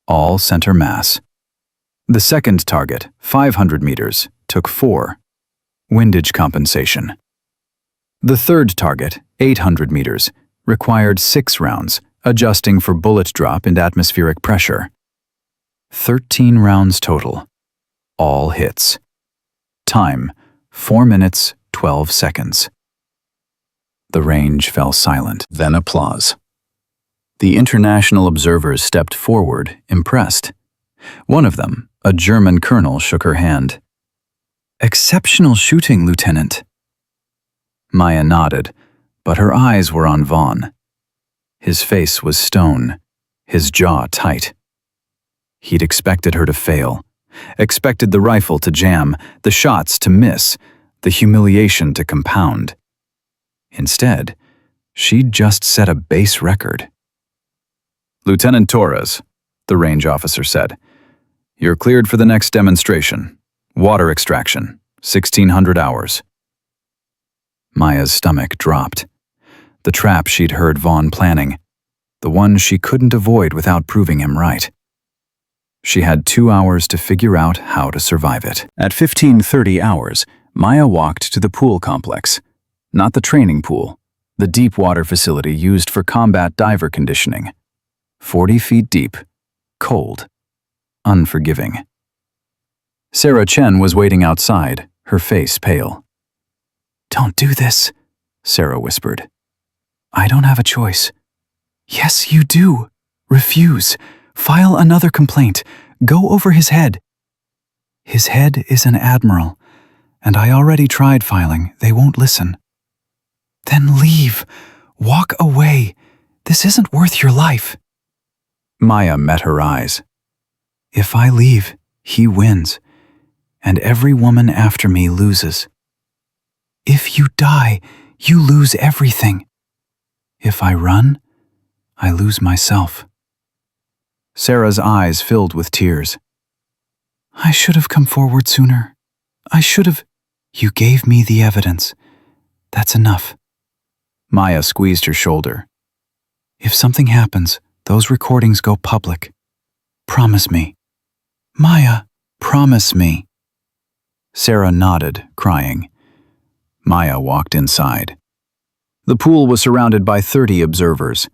all center mass. The second target, 500 meters, took 4. Windage compensation. The third target, 800 meters, required 6 rounds, adjusting for bullet drop and atmospheric pressure. 13 rounds total. All hits. Time, 4 minutes, 12 seconds. The range fell silent, then applause. The international observers stepped forward, impressed. One of them, a German colonel, shook her hand. Exceptional shooting, Lieutenant. Maya nodded, but her eyes were on Vaughn. His face was stone, his jaw tight. He'd expected her to fail, expected the rifle to jam, the shots to miss, the humiliation to compound. Instead, she'd just set a base record. Lieutenant Torres, the range officer said, you're cleared for the next demonstration. Water extraction, 1600 hours. Maya's stomach dropped. The trap she'd heard Vaughn planning, the one she couldn't avoid without proving him right. She had 2 hours to figure out how to survive it. At 1530 hours, Maya walked to the pool complex. Not the training pool, the deep water facility used for combat diver conditioning. 40 feet deep, cold, unforgiving. Sarah Chen was waiting outside, her face pale. Don't do this, Sarah whispered. I don't have a choice. Yes, you do. Refuse. File another complaint. Go over his head. His head is an admiral, and I already tried filing. They won't listen. Then leave. Walk away. This isn't worth your life. Maya met her eyes. If I leave, he wins, and every woman after me loses. If you die, You lose everything. If I run, I lose myself. Sarah's eyes filled with tears. I should have come forward sooner. I should have. You gave me the evidence. That's enough. Maya squeezed her shoulder. If something happens, those recordings go public. Promise me. Maya, promise me. Sarah nodded, crying. Maya walked inside. The pool was surrounded by 30 observers.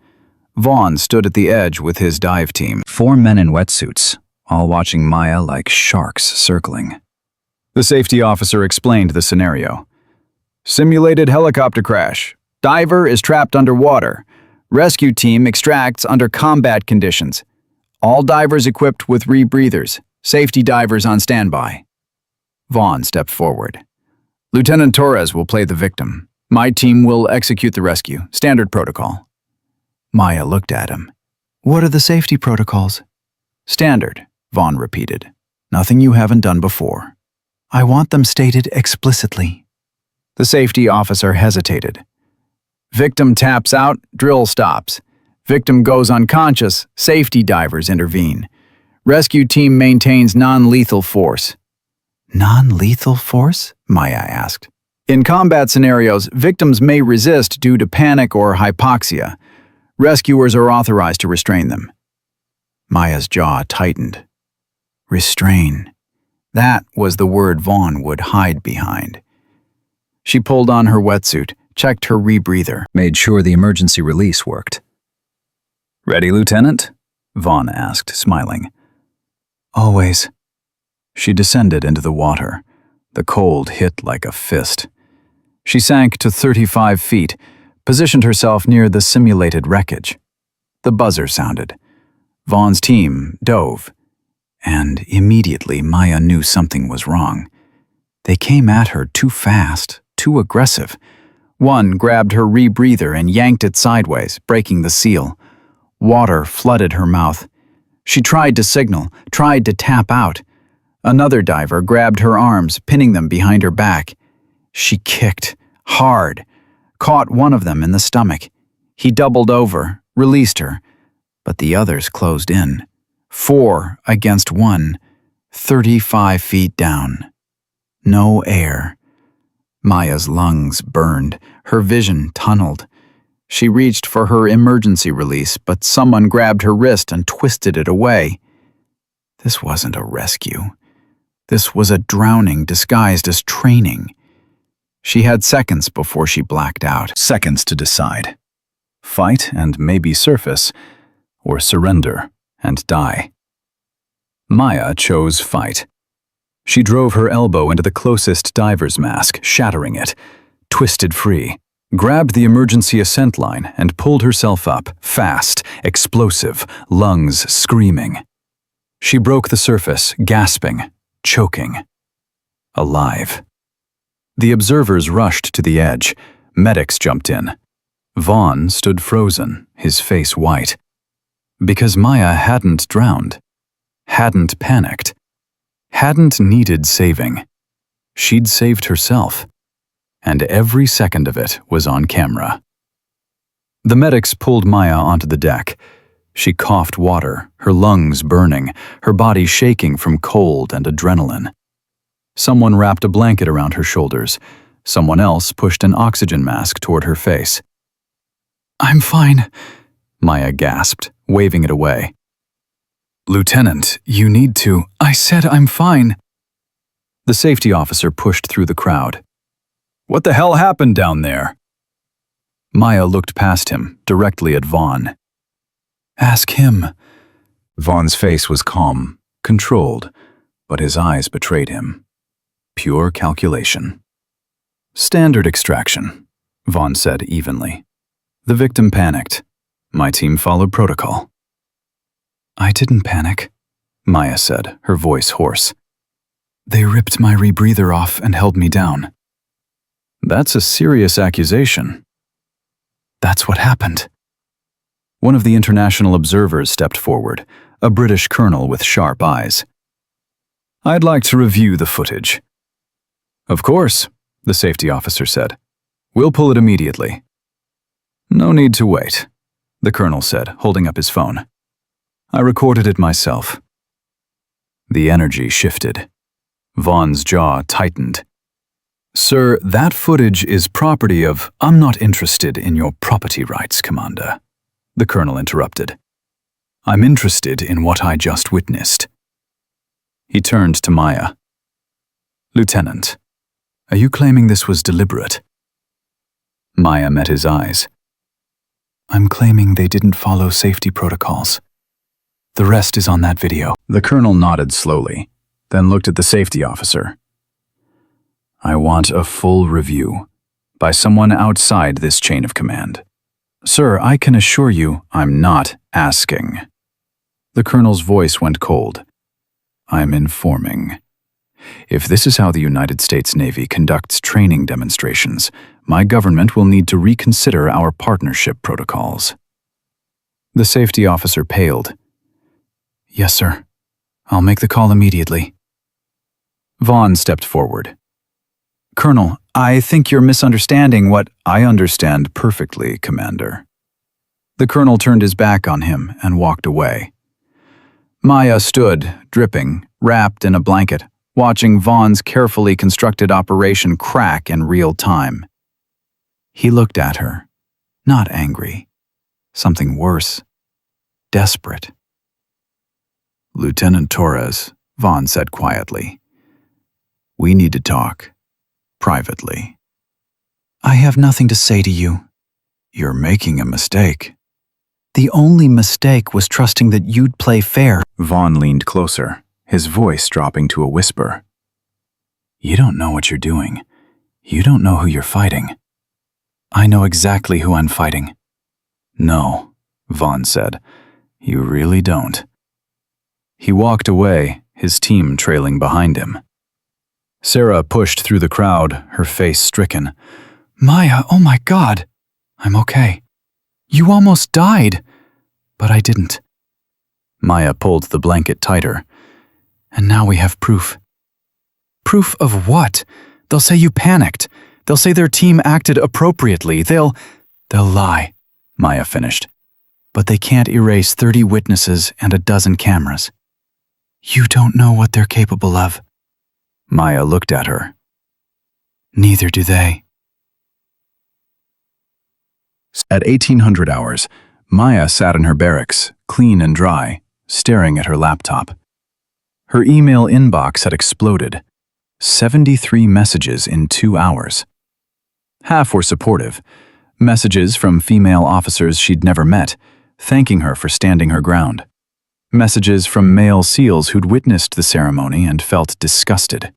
Vaughn stood at the edge with his dive team. 4 men in wetsuits, all watching Maya like sharks circling. The safety officer explained the scenario. Simulated helicopter crash. Diver is trapped underwater. Rescue team extracts under combat conditions. All divers equipped with rebreathers. Safety divers on standby. Vaughn stepped forward. Lieutenant Torres will play the victim. My team will execute the rescue. Standard protocol. Maya looked at him. What are the safety protocols? Standard, Vaughn repeated. Nothing you haven't done before. I want them stated explicitly. The safety officer hesitated. Victim taps out, drill stops. Victim goes unconscious, safety divers intervene. Rescue team maintains non-lethal force. Non-lethal force? Maya asked. In combat scenarios, victims may resist due to panic or hypoxia. Rescuers are authorized to restrain them. Maya's jaw tightened. Restrain. That was the word Vaughn would hide behind. She pulled on her wetsuit, checked her rebreather, made sure the emergency release worked. Ready, Lieutenant? Vaughn asked, smiling. Always. She descended into the water. The cold hit like a fist. She sank to 35 feet, positioned herself near the simulated wreckage. The buzzer sounded. Vaughn's team dove, and immediately Maya knew something was wrong. They came at her too fast, too aggressive. One grabbed her rebreather and yanked it sideways, breaking the seal. Water flooded her mouth. She tried to signal, tried to tap out. Another diver grabbed her arms, pinning them behind her back. She kicked, hard, caught one of them in the stomach. He doubled over, released her, but the others closed in. 4 against 1, 35 feet down. No air. Maya's lungs burned, her vision tunneled. She reached for her emergency release, but someone grabbed her wrist and twisted it away. This wasn't a rescue. This was a drowning disguised as training. She had seconds before she blacked out. Seconds to decide. Fight and maybe surface, or surrender and die. Maya chose fight. She drove her elbow into the closest diver's mask, shattering it, twisted free, grabbed the emergency ascent line and pulled herself up, fast, explosive, lungs screaming. She broke the surface, gasping, choking. Alive. The observers rushed to the edge. Medics jumped in. Vaughn stood frozen, his face white. Because Maya hadn't drowned, hadn't panicked, hadn't needed saving. She'd saved herself, and every second of it was on camera. The medics pulled Maya onto the deck. She coughed water, her lungs burning, her body shaking from cold and adrenaline. Someone wrapped a blanket around her shoulders. Someone else pushed an oxygen mask toward her face. I'm fine, Maya gasped, waving it away. Lieutenant, you need to. I said I'm fine. The safety officer pushed through the crowd. What the hell happened down there? Maya looked past him, directly at Vaughn. Ask him. Vaughn's face was calm, controlled, but his eyes betrayed him. Pure calculation. Standard extraction, Vaughn said evenly. The victim panicked. My team followed protocol. I didn't panic, Maya said, her voice hoarse. They ripped my rebreather off and held me down. That's a serious accusation. That's what happened. One of the international observers stepped forward, a British colonel with sharp eyes. I'd like to review the footage. Of course, the safety officer said. We'll pull it immediately. No need to wait, the colonel said, holding up his phone. I recorded it myself. The energy shifted. Vaughn's jaw tightened. Sir, that footage is property of— I'm not interested in your property rights, Commander, the colonel interrupted. I'm interested in what I just witnessed. He turned to Maya. Lieutenant, are you claiming this was deliberate? Maya met his eyes. I'm claiming they didn't follow safety protocols. The rest is on that video. The colonel nodded slowly, then looked at the safety officer. I want a full review by someone outside this chain of command. Sir, I can assure you I'm not asking. The colonel's voice went cold. I'm informing. If this is how the United States Navy conducts training demonstrations, my government will need to reconsider our partnership protocols. The safety officer paled. Yes, sir. I'll make the call immediately. Vaughn stepped forward. Colonel, I think you're misunderstanding what— I understand perfectly, Commander. The colonel turned his back on him and walked away. Maya stood, dripping, wrapped in a blanket, watching Vaughn's carefully constructed operation crack in real time. He looked at her, not angry. Something worse. Desperate. Lieutenant Torres, Vaughn said quietly. We need to talk. Privately. I have nothing to say to you. You're making a mistake. The only mistake was trusting that you'd play fair. Vaughn leaned closer, his voice dropping to a whisper. You don't know what you're doing. You don't know who you're fighting. I know exactly who I'm fighting. No, Vaughn said. You really don't. He walked away, his team trailing behind him. Sarah pushed through the crowd, her face stricken. Maya, oh my God. I'm okay. You almost died. But I didn't. Maya pulled the blanket tighter. And now we have proof. Proof of what? They'll say you panicked. They'll say their team acted appropriately. They'll lie, Maya finished. But they can't erase 30 witnesses and a dozen cameras. You don't know what they're capable of. Maya looked at her. Neither do they. At 1800 hours, Maya sat in her barracks, clean and dry, staring at her laptop. Her email inbox had exploded. 73 messages in 2 hours. Half were supportive. Messages from female officers she'd never met, thanking her for standing her ground. Messages from male SEALs who'd witnessed the ceremony and felt disgusted.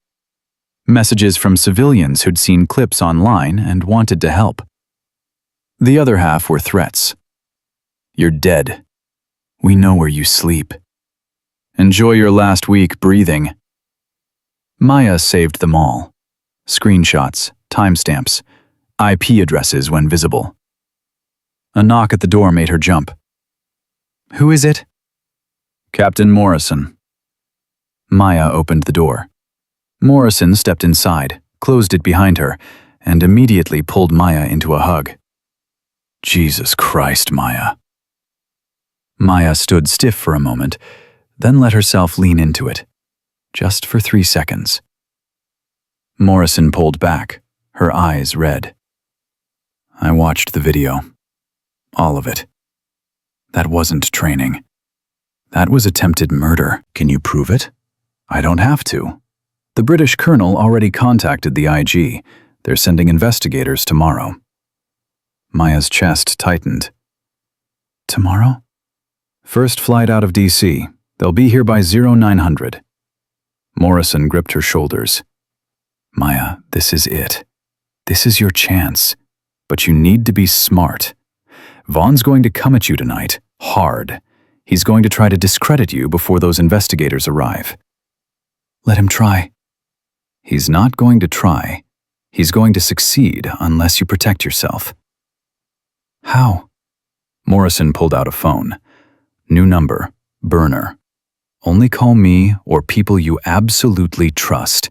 Messages from civilians who'd seen clips online and wanted to help. The other half were threats. You're dead. We know where you sleep. Enjoy your last week breathing. Maya saved them all. Screenshots, timestamps, IP addresses when visible. A knock at the door made her jump. Who is it? Captain Morrison. Maya opened the door. Morrison stepped inside, closed it behind her, and immediately pulled Maya into a hug. Jesus Christ, Maya. Maya stood stiff for a moment, then let herself lean into it, just for 3 seconds. Morrison pulled back, her eyes red. I watched the video. All of it. That wasn't training. That was attempted murder. Can you prove it? I don't have to. The British colonel already contacted the IG. They're sending investigators tomorrow. Maya's chest tightened. Tomorrow? First flight out of DC. They'll be here by 0900. Morrison gripped her shoulders. Maya, this is it. This is your chance. But you need to be smart. Vaughn's going to come at you tonight, hard. He's going to try to discredit you before those investigators arrive. Let him try. He's not going to try. He's going to succeed unless you protect yourself. How? Morrison pulled out a phone. New number, burner. Only call me or people you absolutely trust.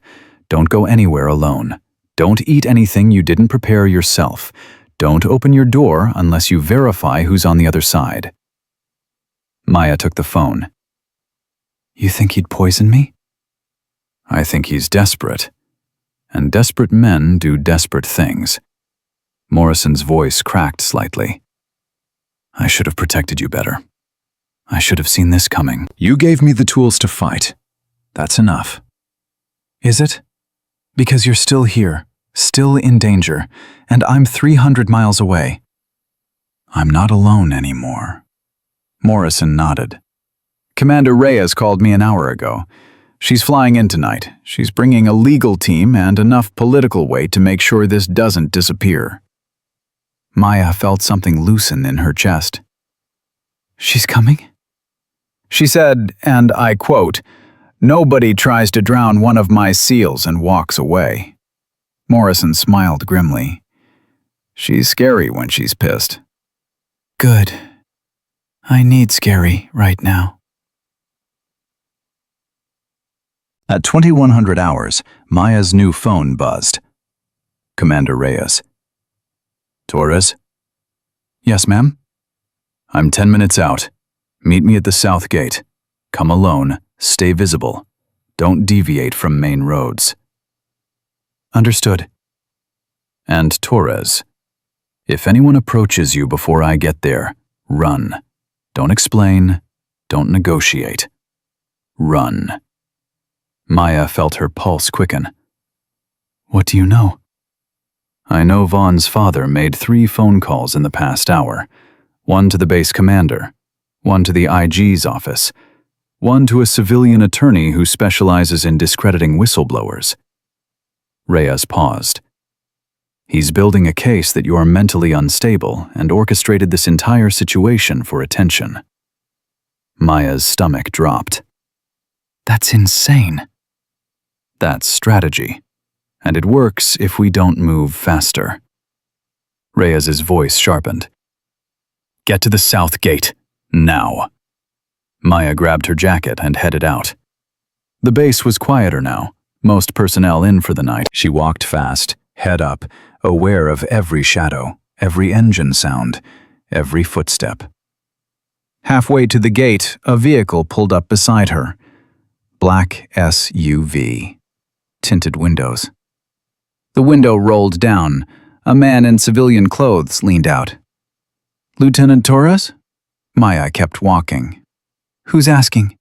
Don't go anywhere alone. Don't eat anything you didn't prepare yourself. Don't open your door unless you verify who's on the other side. Maya took the phone. You think he'd poison me? I think he's desperate. And desperate men do desperate things. Morrison's voice cracked slightly. I should have protected you better. I should have seen this coming. You gave me the tools to fight. That's enough. Is it? Because you're still here, still in danger, and I'm 300 miles away. I'm not alone anymore. Morrison nodded. Commander Reyes called me an hour ago. She's flying in tonight. She's bringing a legal team and enough political weight to make sure this doesn't disappear. Maya felt something loosen in her chest. She's coming? She said, and I quote, "Nobody tries to drown one of my SEALs and walks away." Morrison smiled grimly. She's scary when she's pissed. Good. I need scary right now. At 2100 hours, Maya's new phone buzzed. Commander Reyes. Torres? Yes, ma'am? I'm 10 minutes out. Meet me at the south gate. Come alone. Stay visible. Don't deviate from main roads. Understood. And Torres. If anyone approaches you before I get there, run. Don't explain. Don't negotiate. Run. Maya felt her pulse quicken. What do you know? I know Vaughn's father made 3 phone calls in the past hour. One to the base commander, one to the IG's office, one to a civilian attorney who specializes in discrediting whistleblowers. Reyes paused. He's building a case that you're mentally unstable and orchestrated this entire situation for attention. Maya's stomach dropped. That's insane. That's strategy, and it works if we don't move faster. Reyes's voice sharpened. Get to the south gate, now. Maya grabbed her jacket and headed out. The base was quieter now, most personnel in for the night. She walked fast, head up, aware of every shadow, every engine sound, every footstep. Halfway to the gate, a vehicle pulled up beside her. Black SUV. Tinted windows. The window rolled down. A man in civilian clothes leaned out. Lieutenant Torres? Maya kept walking. Who's asking?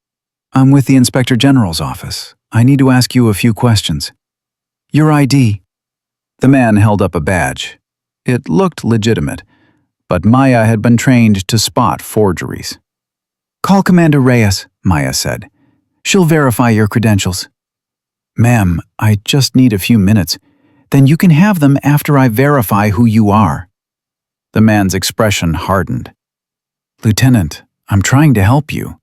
I'm with the Inspector General's office. I need to ask you a few questions. Your ID. The man held up a badge. It looked legitimate, but Maya had been trained to spot forgeries. Call Commander Reyes, Maya said. She'll verify your credentials. Ma'am, I just need a few minutes. Then you can have them after I verify who you are. The man's expression hardened. Lieutenant, I'm trying to help you.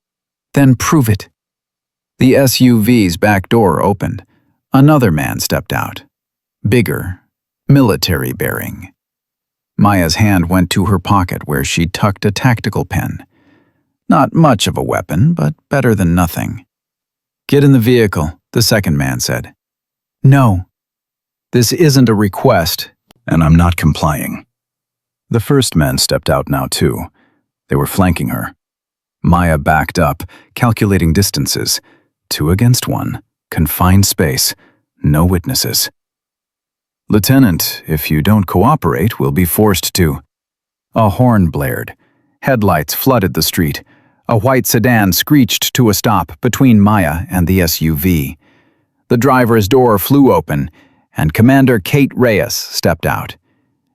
Then prove it. The SUV's back door opened. Another man stepped out. Bigger, military-bearing. Maya's hand went to her pocket where she tucked a tactical pen. Not much of a weapon, but better than nothing. Get in the vehicle, the second man said. No. This isn't a request, and I'm not complying. The first man stepped out now too. They were flanking her. Maya backed up, calculating distances. 2 against 1, confined space, no witnesses. Lieutenant, if you don't cooperate, we'll be forced to. A horn blared. Headlights flooded the street. A white sedan screeched to a stop between Maya and the SUV. The driver's door flew open, and Commander Kate Reyes stepped out.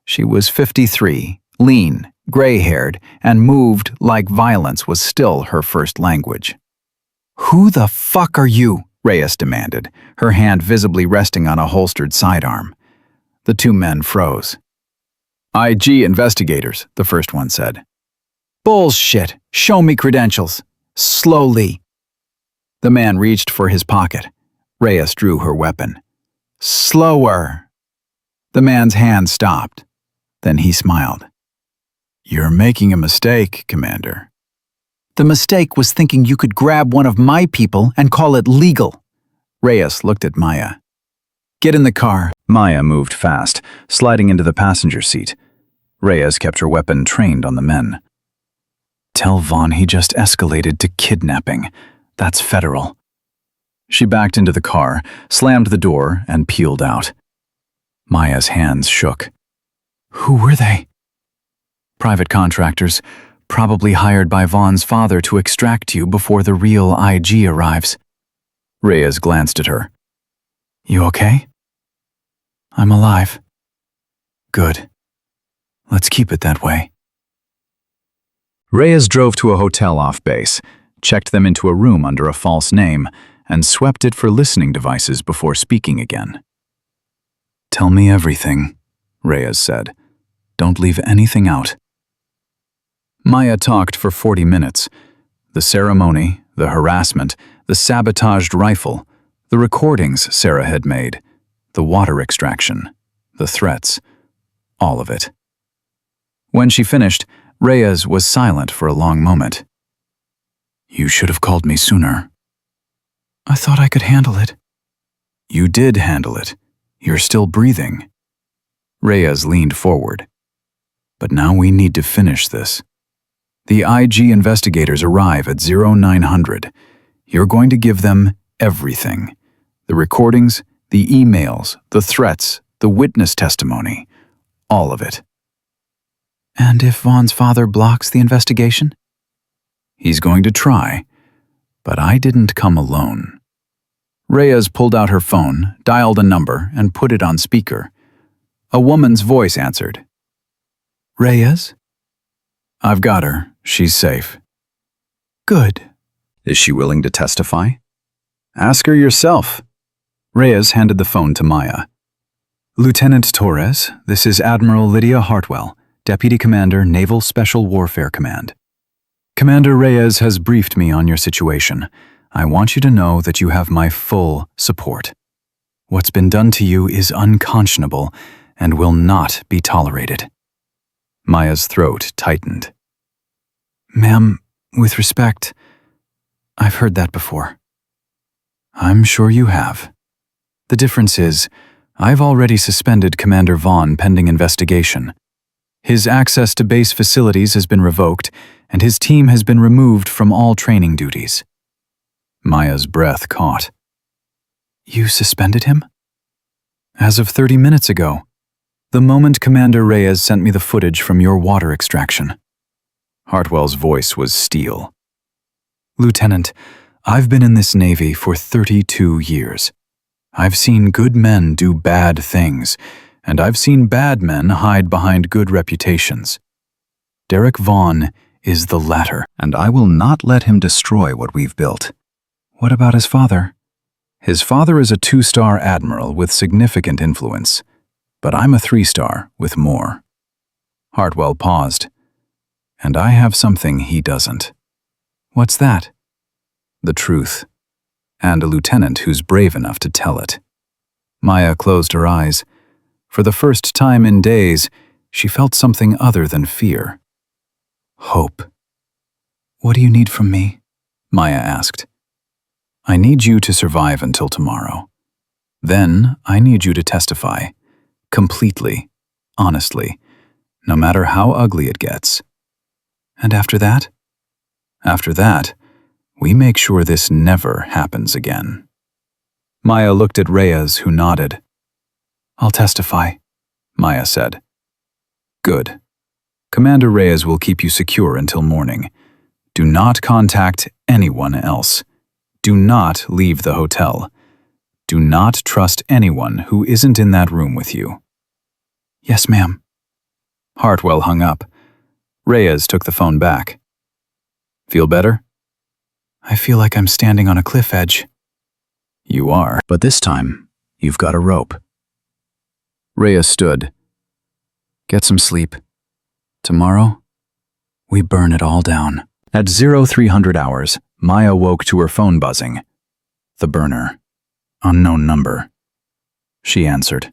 She was 53, lean, gray-haired, and moved like violence was still her first language. Who the fuck are you? Reyes demanded, her hand visibly resting on a holstered sidearm. The 2 men froze. IG investigators, the first one said. Bullshit. Show me credentials. Slowly. The man reached for his pocket. Reyes drew her weapon. Slower. The man's hand stopped. Then he smiled. You're making a mistake, Commander. The mistake was thinking you could grab one of my people and call it legal. Reyes looked at Maya. Get in the car. Maya moved fast, sliding into the passenger seat. Reyes kept her weapon trained on the men. Tell Vaughn he just escalated to kidnapping. That's federal. She backed into the car, slammed the door, and peeled out. Maya's hands shook. Who were they? Private contractors, probably hired by Vaughn's father to extract you before the real IG arrives. Reyes glanced at her. You okay? I'm alive. Good. Let's keep it that way. Reyes drove to a hotel off base, checked them into a room under a false name, and swept it for listening devices before speaking again. Tell me everything, Reyes said. Don't leave anything out. Maya talked for 40 minutes. The ceremony, the harassment, the sabotaged rifle, the recordings Sarah had made, the water extraction, the threats, all of it. When she finished, Reyes was silent for a long moment. You should have called me sooner. I thought I could handle it. You did handle it. You're still breathing. Reyes leaned forward. But now we need to finish this. The IG investigators arrive at 0900. You're going to give them everything. The recordings, the emails, the threats, the witness testimony, all of it. And if Vaughn's father blocks the investigation? He's going to try, but I didn't come alone. Reyes pulled out her phone, dialed a number, and put it on speaker. A woman's voice answered. Reyes? I've got her. She's safe. Good. Is she willing to testify? Ask her yourself. Reyes handed the phone to Maya. Lieutenant Torres, this is Admiral Lydia Hartwell, Deputy Commander, Naval Special Warfare Command. Commander Reyes has briefed me on your situation. I want you to know that you have my full support. What's been done to you is unconscionable and will not be tolerated. Maya's throat tightened. Ma'am, with respect, I've heard that before. I'm sure you have. The difference is, I've already suspended Commander Vaughn pending investigation. His access to base facilities has been revoked, and his team has been removed from all training duties. Maya's breath caught. You suspended him? As of 30 minutes ago, the moment Commander Reyes sent me the footage from your water extraction. Hartwell's voice was steel. Lieutenant, I've been in this Navy for 32 years. I've seen good men do bad things, and I've seen bad men hide behind good reputations. Derek Vaughn is the latter, and I will not let him destroy what we've built. What about his father? His father is a 2-star admiral with significant influence, but I'm a 3-star with more. Hartwell paused. And I have something he doesn't. What's that? The truth, and a lieutenant who's brave enough to tell it. Maya closed her eyes. For the first time in days, she felt something other than fear. Hope. What do you need from me? Maya asked. I need you to survive until tomorrow. Then I need you to testify. Completely. Honestly. No matter how ugly it gets. And after that? After that, we make sure this never happens again. Maya looked at Reyes, who nodded. I'll testify, Maya said. Good. Commander Reyes will keep you secure until morning. Do not contact anyone else. Do not leave the hotel. Do not trust anyone who isn't in that room with you. Yes, ma'am. Hartwell hung up. Reyes took the phone back. Feel better? I feel like I'm standing on a cliff edge. You are, but this time, you've got a rope. Reyes stood. Get some sleep. Tomorrow, we burn it all down. At 0300 hours, Maya woke to her phone buzzing. The burner. Unknown number. She answered.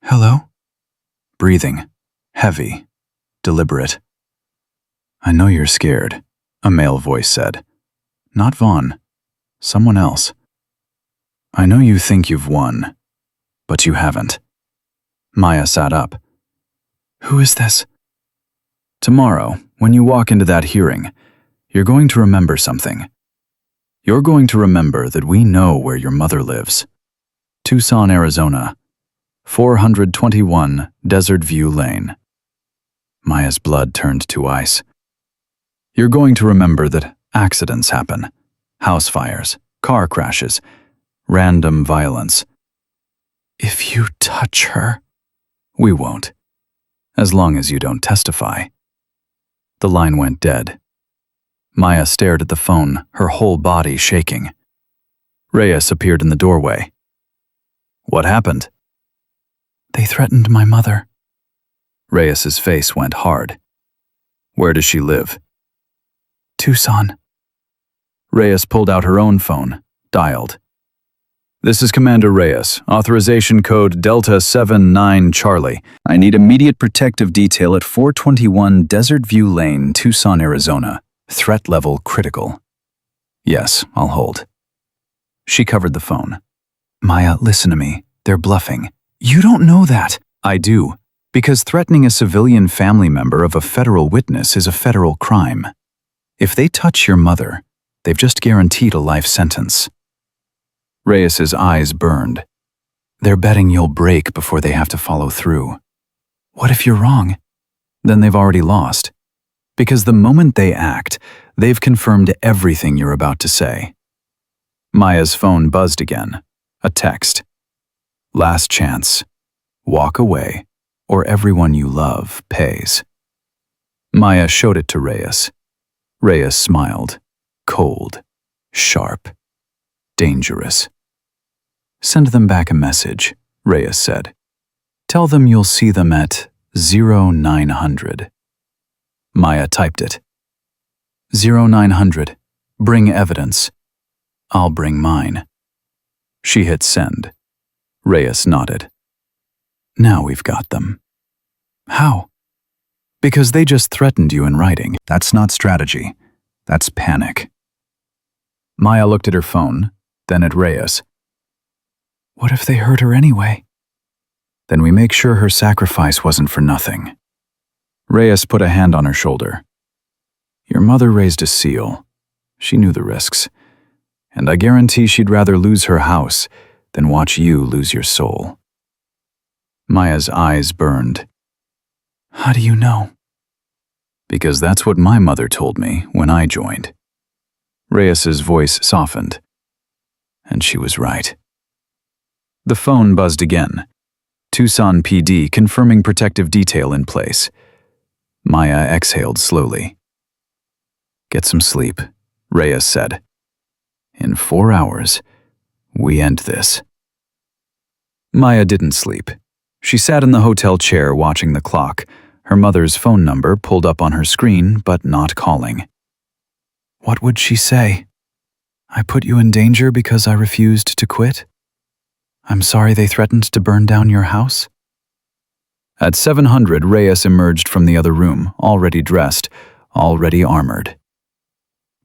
Hello? Breathing. Heavy. Deliberate. I know you're scared, a male voice said. Not Vaughn. Someone else. I know you think you've won. But you haven't. Maya sat up. Who is this? Tomorrow, when you walk into that hearing, you're going to remember something. You're going to remember that we know where your mother lives. Tucson, Arizona. 421 Desert View Lane. Maya's blood turned to ice. You're going to remember that accidents happen. House fires, car crashes, random violence. If you touch her, we won't. As long as you don't testify. The line went dead. Maya stared at the phone, her whole body shaking. Reyes appeared in the doorway. What happened? They threatened my mother. Reyes's face went hard. Where does she live? Tucson. Reyes pulled out her own phone, dialed. This is Commander Reyes, authorization code Delta 79 Charlie. I need immediate protective detail at 421 Desert View Lane, Tucson, Arizona. Threat level critical. Yes, I'll hold. She covered the phone. Maya, listen to me. They're bluffing. You don't know that. I do, because threatening a civilian family member of a federal witness is a federal crime. If they touch your mother, they've just guaranteed a life sentence. Reyes's eyes burned. They're betting you'll break before they have to follow through. What if you're wrong? Then they've already lost. Because the moment they act, they've confirmed everything you're about to say. Maya's phone buzzed again. A text. Last chance. Walk away, or everyone you love pays. Maya showed it to Reyes. Reyes smiled. Cold. Sharp. Dangerous. Send them back a message, Reyes said. Tell them you'll see them at 0900. Maya typed it. 0900. Bring evidence. I'll bring mine. She hit send. Reyes nodded. Now we've got them. How? Because they just threatened you in writing. That's not strategy. That's panic. Maya looked at her phone, then at Reyes. What if they hurt her anyway? Then we make sure her sacrifice wasn't for nothing. Reyes put a hand on her shoulder. Your mother raised a seal. She knew the risks. And I guarantee she'd rather lose her house than watch you lose your soul. Maya's eyes burned. How do you know? Because that's what my mother told me when I joined. Reyes's voice softened. And she was right. The phone buzzed again. Tucson PD confirming protective detail in place. Maya exhaled slowly. Get some sleep, Reyes said. In 4 hours, we end this. Maya didn't sleep. She sat in the hotel chair watching the clock, her mother's phone number pulled up on her screen but not calling. What would she say? I put you in danger because I refused to quit? I'm sorry they threatened to burn down your house? At 700, Reyes emerged from the other room, already dressed, already armored.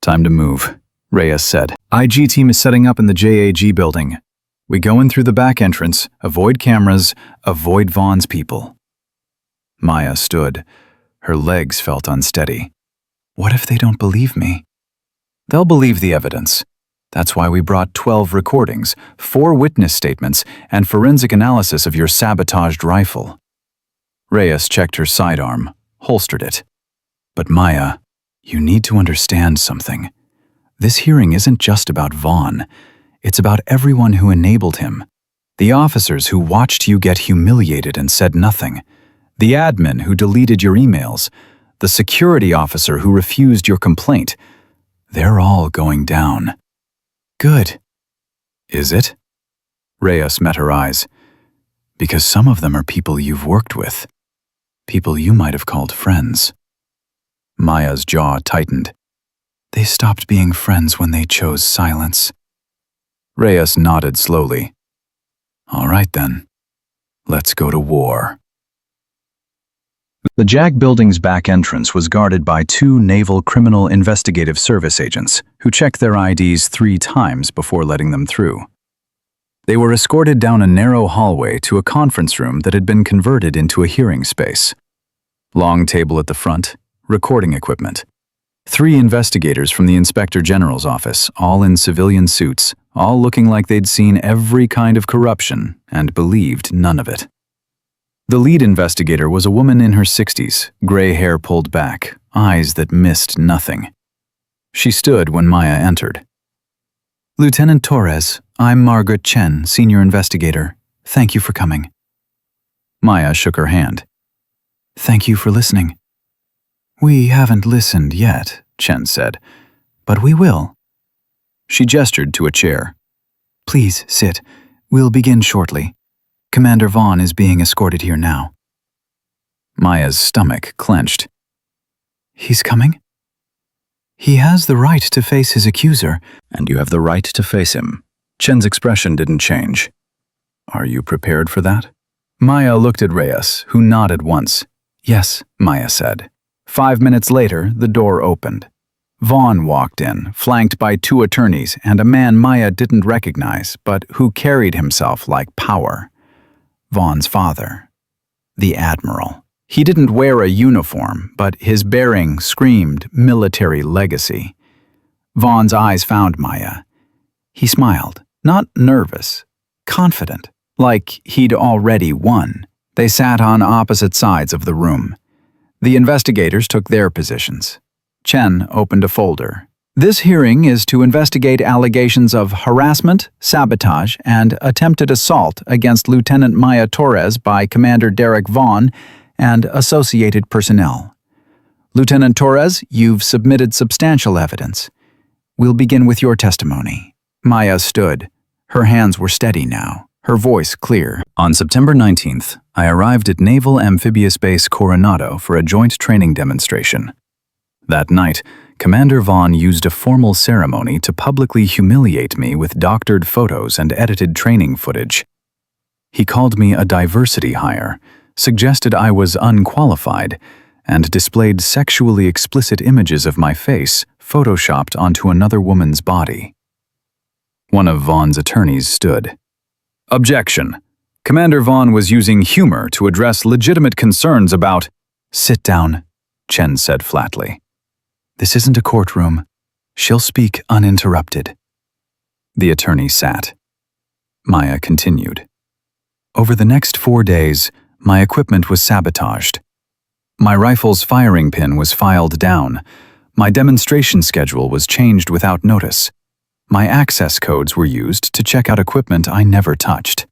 Time to move, Reyes said. IG team is setting up in the JAG building. We go in through the back entrance, avoid cameras, avoid Vaughn's people. Maya stood. Her legs felt unsteady. What if they don't believe me? They'll believe the evidence. That's why we brought 12 recordings, 4 witness statements, and forensic analysis of your sabotaged rifle. Reyes checked her sidearm, holstered it. But Maya, you need to understand something. This hearing isn't just about Vaughn. It's about everyone who enabled him. The officers who watched you get humiliated and said nothing. The admin who deleted your emails. The security officer who refused your complaint. They're all going down. Good. Is it? Reyes met her eyes. Because some of them are people you've worked with. People you might have called friends. Maya's jaw tightened. They stopped being friends when they chose silence. Reyes nodded slowly. All right then. Let's go to war. The JAG building's back entrance was guarded by 2 Naval Criminal Investigative Service agents who checked their IDs 3 times before letting them through. They were escorted down a narrow hallway to a conference room that had been converted into a hearing space. Long table at the front, recording equipment. 3 investigators from the Inspector General's office, all in civilian suits, all looking like they'd seen every kind of corruption and believed none of it. The lead investigator was a woman in her 60s, gray hair pulled back, eyes that missed nothing. She stood when Maya entered. "Lieutenant Torres, I'm Margaret Chen, senior investigator. Thank you for coming." Maya shook her hand. "Thank you for listening." "We haven't listened yet," Chen said, "but we will." She gestured to a chair. "Please sit. We'll begin shortly. Commander Vaughn is being escorted here now." Maya's stomach clenched. "He's coming?" "He has the right to face his accuser." "And you have the right to face him." Chen's expression didn't change. "Are you prepared for that?" Maya looked at Reyes, who nodded once. "Yes," Maya said. 5 minutes later, the door opened. Vaughn walked in, flanked by 2 attorneys and a man Maya didn't recognize, but who carried himself like power. Vaughn's father, the Admiral. He didn't wear a uniform, but his bearing screamed military legacy. Vaughn's eyes found Maya. He smiled, not nervous, confident, like he'd already won. They sat on opposite sides of the room. The investigators took their positions. Chen opened a folder. "This hearing is to investigate allegations of harassment, sabotage, and attempted assault against Lieutenant Maya Torres by Commander Derek Vaughn and associated personnel. Lieutenant Torres, you've submitted substantial evidence. We'll begin with your testimony." Maya stood. Her hands were steady now, her voice clear. "On September 19th, I arrived at Naval Amphibious Base Coronado for a joint training demonstration. That night, Commander Vaughn used a formal ceremony to publicly humiliate me with doctored photos and edited training footage. He called me a diversity hire, suggested I was unqualified, and displayed sexually explicit images of my face photoshopped onto another woman's body." One of Vaughn's attorneys stood. "Objection. Commander Vaughn was using humor to address legitimate concerns about—" "Sit down," Chen said flatly. "This isn't a courtroom. She'll speak uninterrupted." The attorney sat. Maya continued. "Over the next 4 days, my equipment was sabotaged. My rifle's firing pin was filed down. My demonstration schedule was changed without notice. My access codes were used to check out equipment I never touched.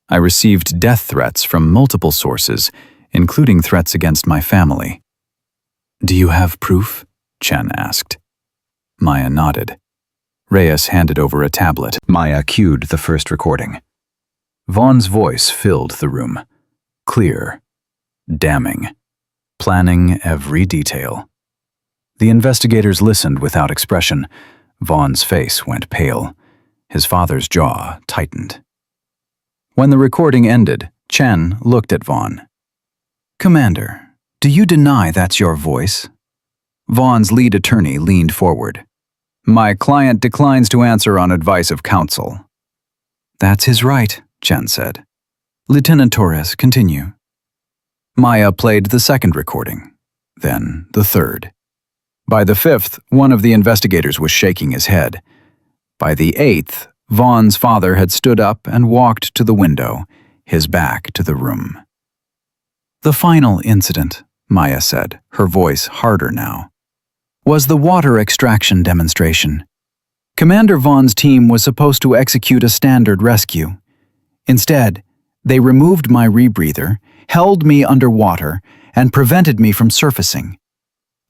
I received death threats from multiple sources, including threats against my family." "Do you have proof?" Chen asked. Maya nodded. Reyes handed over a tablet. Maya cued the first recording. Vaughn's voice filled the room. Clear. Damning. Planning every detail. The investigators listened without expression. Vaughn's face went pale. His father's jaw tightened. When the recording ended, Chen looked at Vaughn. "Commander, do you deny that's your voice?" Vaughn's lead attorney leaned forward. "My client declines to answer on advice of counsel." "That's his right," Chen said. "Lieutenant Torres, continue." Maya played the second recording, then the third. By the 5th, one of the investigators was shaking his head. By the 8th, Vaughn's father had stood up and walked to the window, his back to the room. "The final incident," Maya said, her voice harder now, "was the water extraction demonstration. Commander Vaughn's team was supposed to execute a standard rescue. Instead, they removed my rebreather, held me underwater, and prevented me from surfacing.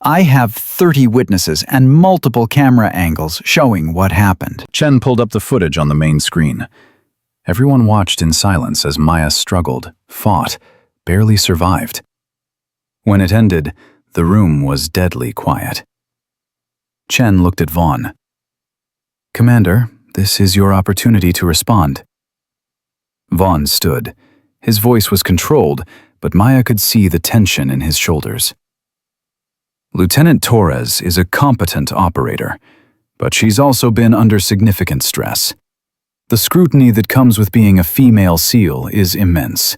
I have 30 witnesses and multiple camera angles showing what happened." Chen pulled up the footage on the main screen. Everyone watched in silence as Maya struggled, fought, barely survived. When it ended, the room was deadly quiet. Chen looked at Vaughn. "Commander, this is your opportunity to respond." Vaughn stood. His voice was controlled, but Maya could see the tension in his shoulders. "Lieutenant Torres is a competent operator, but she's also been under significant stress. The scrutiny that comes with being a female SEAL is immense.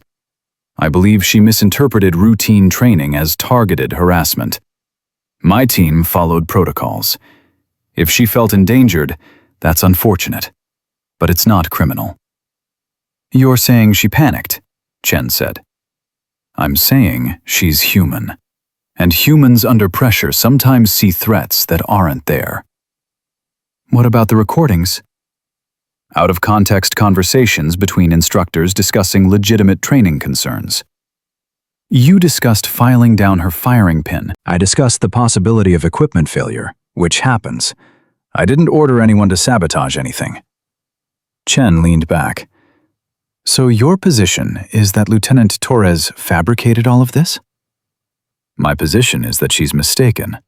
I believe she misinterpreted routine training as targeted harassment. My team followed protocols. If she felt endangered, that's unfortunate. But it's not criminal. You're saying she panicked, Chen said. I'm saying she's human. And humans under pressure sometimes see threats that aren't there. What about the recordings? Out-of-context conversations between instructors discussing legitimate training concerns. You discussed filing down her firing pin. I discussed the possibility of equipment failure, which happens. I didn't order anyone to sabotage anything. Chen leaned back. So your position is that Lieutenant Torres fabricated all of this? My position is that she's mistaken.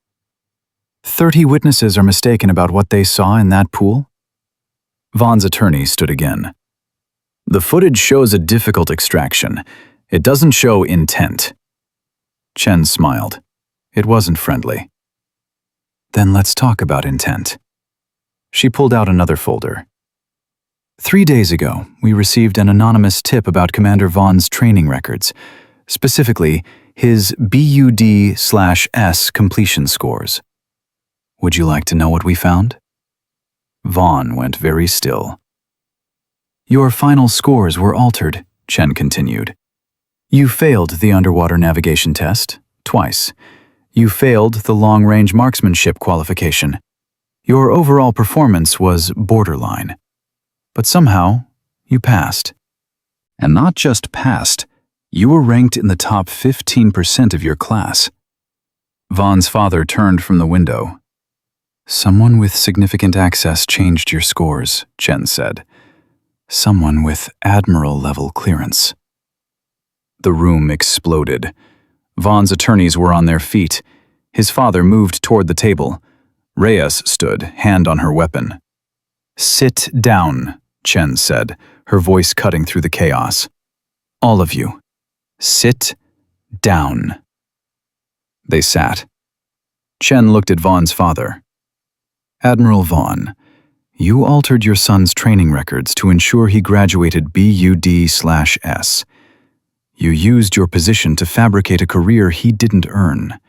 30 witnesses are mistaken about what they saw in that pool? Vaughn's attorney stood again. The footage shows a difficult extraction. It doesn't show intent. Chen smiled. It wasn't friendly. Then let's talk about intent. She pulled out another folder. 3 days ago, we received an anonymous tip about Commander Vaughn's training records, specifically his BUD/S completion scores. Would you like to know what we found? Vaughn went very still. Your final scores were altered, Chen continued. You failed the underwater navigation test, twice. You failed the long-range marksmanship qualification. Your overall performance was borderline. But somehow, you passed. And not just passed, you were ranked in the top 15% of your class. Vaughn's father turned from the window. Someone with significant access changed your scores, Chen said. Someone with admiral-level clearance. The room exploded. Vaughn's attorneys were on their feet. His father moved toward the table. Reyes stood, hand on her weapon. Sit down, Chen said, her voice cutting through the chaos. All of you, sit down. They sat. Chen looked at Vaughn's father. Admiral Vaughn, you altered your son's training records to ensure he graduated BUD/S. You used your position to fabricate a career he didn't earn.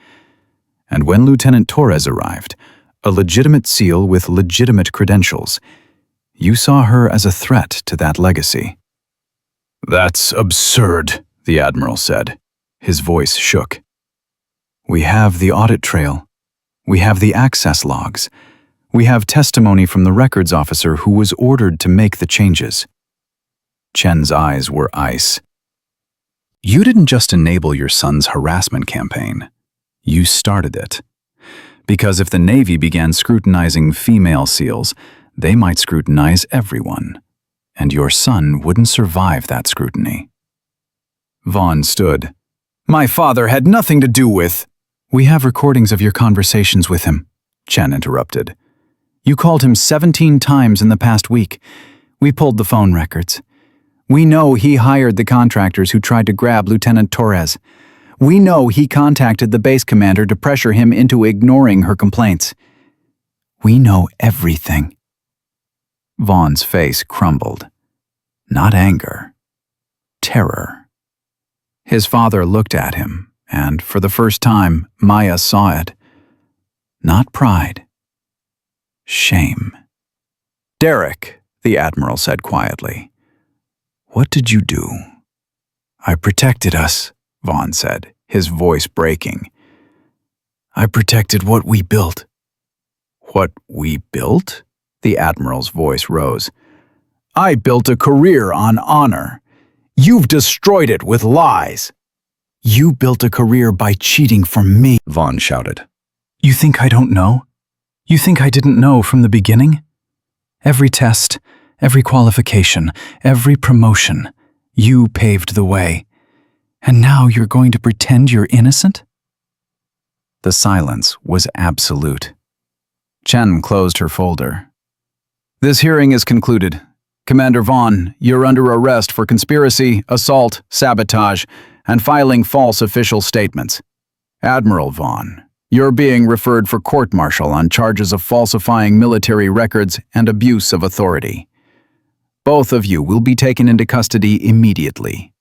And when Lieutenant Torres arrived, a legitimate SEAL with legitimate credentials, you saw her as a threat to that legacy. That's absurd, the Admiral said. His voice shook. We have the audit trail. We have the access logs. We have testimony from the records officer who was ordered to make the changes. Chen's eyes were ice. You didn't just enable your son's harassment campaign. You started it. Because if the Navy began scrutinizing female SEALs, they might scrutinize everyone, and your son wouldn't survive that scrutiny. Vaughn stood. My father had nothing to do with... We have recordings of your conversations with him, Chen interrupted. You called him 17 times in the past week. We pulled the phone records. We know he hired the contractors who tried to grab Lieutenant Torres. We know he contacted the base commander to pressure him into ignoring her complaints. We know everything. Vaughn's face crumbled. Not anger. Terror. His father looked at him, and for the first time, Maya saw it. Not pride. Shame. Derek, the Admiral said quietly. What did you do? I protected us, Vaughn said, his voice breaking. I protected what we built. What we built? The Admiral's voice rose. I built a career on honor. You've destroyed it with lies. You built a career by cheating from me, Vaughn shouted. You think I don't know? You think I didn't know from the beginning? Every test, every qualification, every promotion, you paved the way. And now you're going to pretend you're innocent? The silence was absolute. Chen closed her folder. This hearing is concluded. Commander Vaughn, you're under arrest for conspiracy, assault, sabotage, and filing false official statements. Admiral Vaughn, you're being referred for court-martial on charges of falsifying military records and abuse of authority. Both of you will be taken into custody immediately."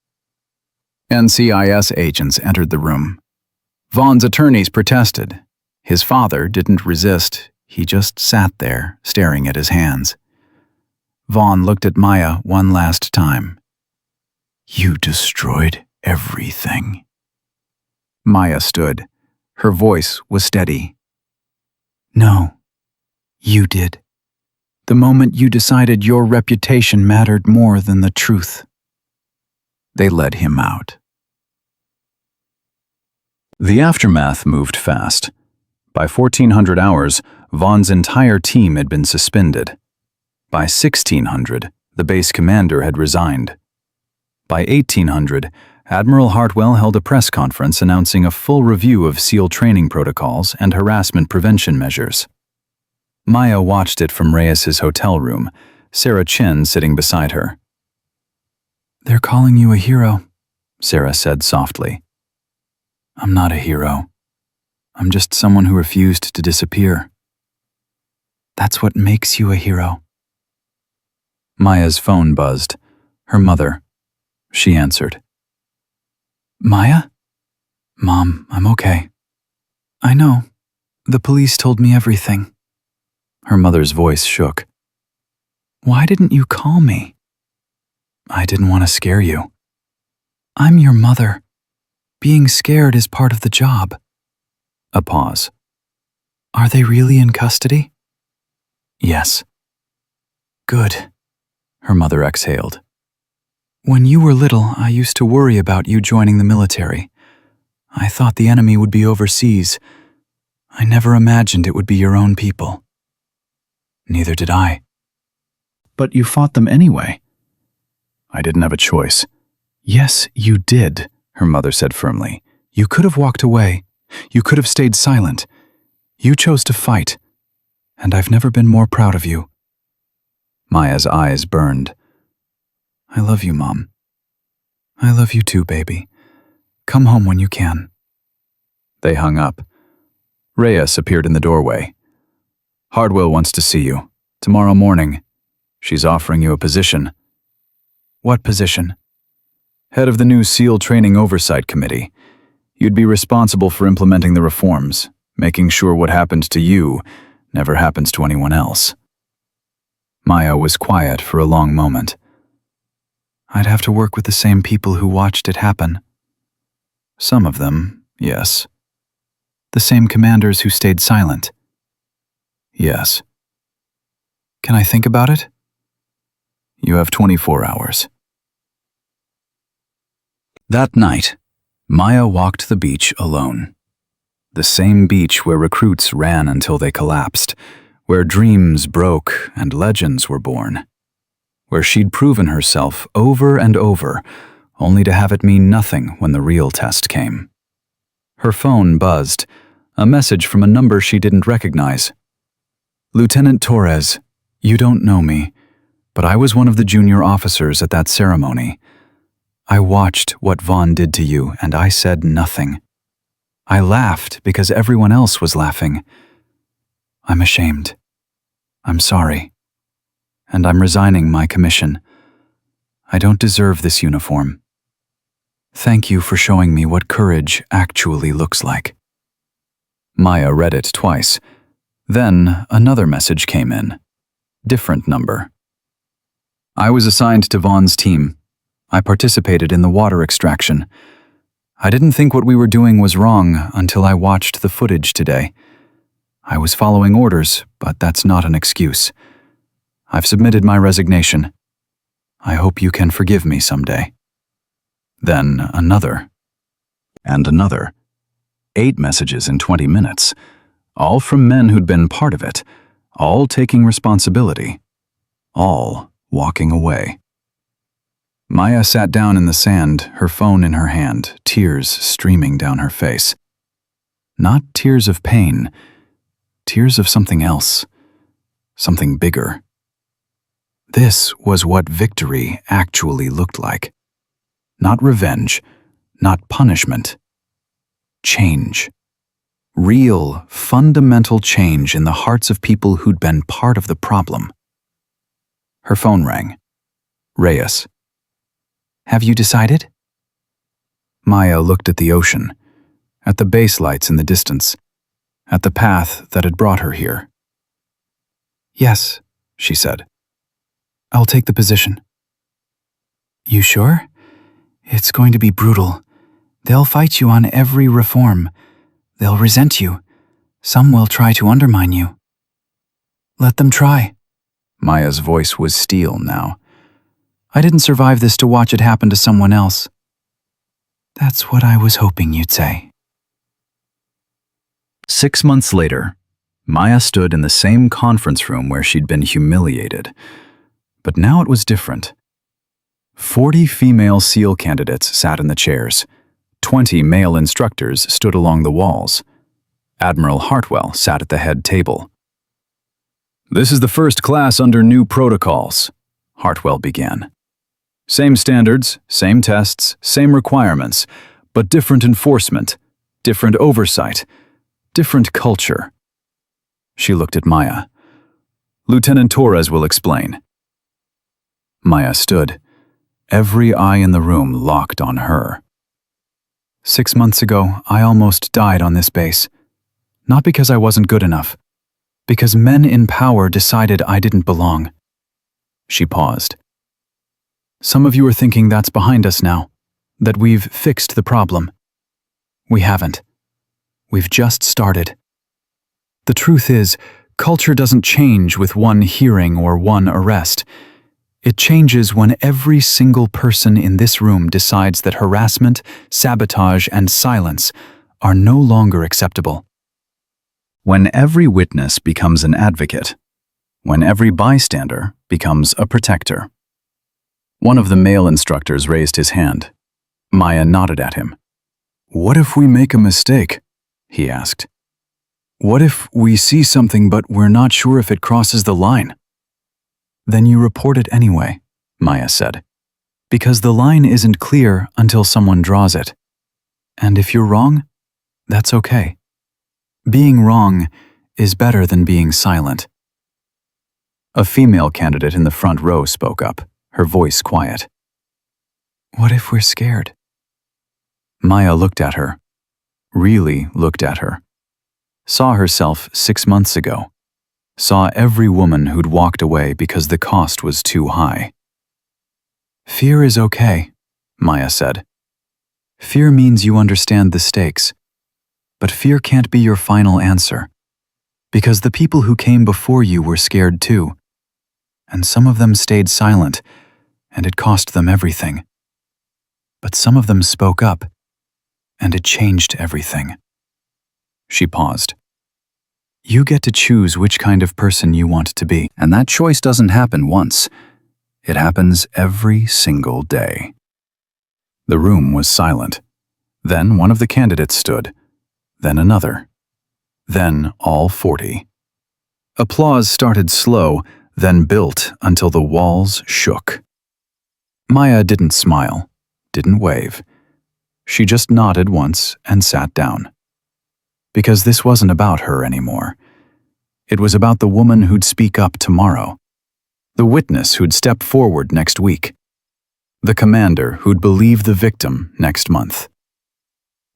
NCIS agents entered the room. Vaughn's attorneys protested. His father didn't resist. He just sat there, staring at his hands. Vaughn looked at Maya one last time. "You destroyed everything." Maya stood. Her voice was steady. "No, you did. The moment you decided your reputation mattered more than the truth." They led him out. The aftermath moved fast. By 1400 hours, Vaughn's entire team had been suspended. By 1600, the base commander had resigned. By 1800, Admiral Hartwell held a press conference announcing a full review of SEAL training protocols and harassment prevention measures. Maya watched it from Reyes's hotel room, Sarah Chen sitting beside her. "They're calling you a hero," Sarah said softly. "I'm not a hero. I'm just someone who refused to disappear." "That's what makes you a hero." Maya's phone buzzed. Her mother. She answered. "Maya? Mom, I'm okay." "I know. The police told me everything." Her mother's voice shook. "Why didn't you call me?" "I didn't want to scare you." "I'm your mother. Being scared is part of the job." A pause. "Are they really in custody?" "Yes." "Good," her mother exhaled. "When you were little, I used to worry about you joining the military. I thought the enemy would be overseas. I never imagined it would be your own people." "Neither did I." "But you fought them anyway." "I didn't have a choice." "Yes, you did," her mother said firmly. "You could have walked away. You could have stayed silent. You chose to fight, and I've never been more proud of you." Maya's eyes burned. "I love you, Mom. I love you too, baby. Come home when you can." They hung up. Reyes appeared in the doorway. "Hardwell wants to see you. Tomorrow morning. She's offering you a position." "What position?" "Head of the new SEAL Training Oversight Committee. You'd be responsible for implementing the reforms, making sure what happened to you never happens to anyone else." Maya was quiet for a long moment. "I'd have to work with the same people who watched it happen." "Some of them, yes." "The same commanders who stayed silent." "Yes." "Can I think about it?" "You have 24 hours. That night, Maya walked the beach alone. The same beach where recruits ran until they collapsed, where dreams broke and legends were born, where she'd proven herself over and over, only to have it mean nothing when the real test came. Her phone buzzed, a message from a number she didn't recognize. "Lieutenant Torres, you don't know me, but I was one of the junior officers at that ceremony. I watched what Vaughn did to you, and I said nothing. I laughed because everyone else was laughing. I'm ashamed. I'm sorry. And I'm resigning my commission. I don't deserve this uniform. Thank you for showing me what courage actually looks like." Maya read it twice. Then another message came in. Different number. "I was assigned to Vaughn's team. I participated in the water extraction. I didn't think what we were doing was wrong until I watched the footage today. I was following orders, but that's not an excuse. I've submitted my resignation. I hope you can forgive me someday." Then another. And another. 8 messages in 20 minutes. All from men who'd been part of it. All taking responsibility. All walking away. Maya sat down in the sand, her phone in her hand, tears streaming down her face. Not tears of pain, tears of something else, something bigger. This was what victory actually looked like. Not revenge, not punishment. Change. Real, fundamental change in the hearts of people who'd been part of the problem. Her phone rang. Reyes. Have you decided? Maya looked at the ocean, at the base lights in the distance, at the path that had brought her here. Yes, she said. I'll take the position. You sure? It's going to be brutal. They'll fight you on every reform. They'll resent you. Some will try to undermine you. Let them try. Maya's voice was steel now. I didn't survive this to watch it happen to someone else. That's what I was hoping you'd say. 6 months later, Maya stood in the same conference room where she'd been humiliated. But now it was different. 40 female SEAL candidates sat in the chairs. 20 male instructors stood along the walls. Admiral Hartwell sat at the head table. "This is the first class under new protocols," Hartwell began. "Same standards, same tests, same requirements, but different enforcement, different oversight, different culture." She looked at Maya. "Lieutenant Torres will explain." Maya stood, every eye in the room locked on her. 6 months ago, I almost died on this base. Not because I wasn't good enough, because men in power decided I didn't belong. She paused. Some of you are thinking that's behind us now, that we've fixed the problem. We haven't. We've just started. The truth is, culture doesn't change with one hearing or one arrest. It changes when every single person in this room decides that harassment, sabotage, and silence are no longer acceptable. When every witness becomes an advocate, when every bystander becomes a protector. One of the male instructors raised his hand. Maya nodded at him. "What if we make a mistake?" he asked. "What if we see something but we're not sure if it crosses the line?" "Then you report it anyway," Maya said, "because the line isn't clear until someone draws it. And if you're wrong, that's okay. Being wrong is better than being silent." A female candidate in the front row spoke up, her voice quiet. "What if we're scared?" Maya looked at her, really looked at her. Saw herself 6 months ago. Saw every woman who'd walked away because the cost was too high. "Fear is okay," Maya said. "Fear means you understand the stakes. But fear can't be your final answer. Because the people who came before you were scared too. And some of them stayed silent, and it cost them everything. But some of them spoke up, and it changed everything." She paused. "You get to choose which kind of person you want to be, and that choice doesn't happen once. It happens every single day." The room was silent. Then one of the candidates stood, then another, then all 40. Applause started slow, then built until the walls shook. Maya didn't smile, didn't wave. She just nodded once and sat down. Because this wasn't about her anymore. It was about the woman who'd speak up tomorrow. The witness who'd step forward next week. The commander who'd believe the victim next month.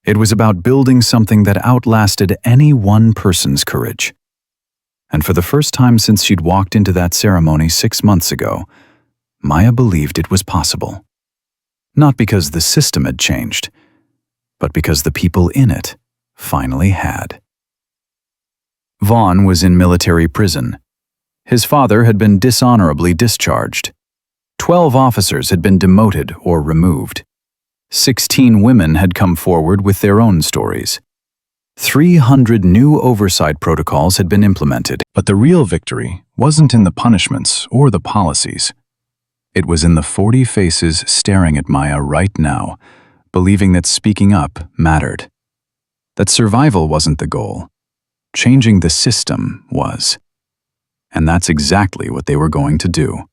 It was about building something that outlasted any one person's courage. And for the first time since she'd walked into that ceremony 6 months ago, Maya believed it was possible. Not because the system had changed, but because the people in it finally had. Vaughn was in military prison. His father had been dishonorably discharged. 12 officers had been demoted or removed. 16 women had come forward with their own stories. 300 new oversight protocols had been implemented. But the real victory wasn't in the punishments or the policies. It was in the 40 faces staring at Maya right now, believing that speaking up mattered. That survival wasn't the goal. Changing the system was. And that's exactly what they were going to do.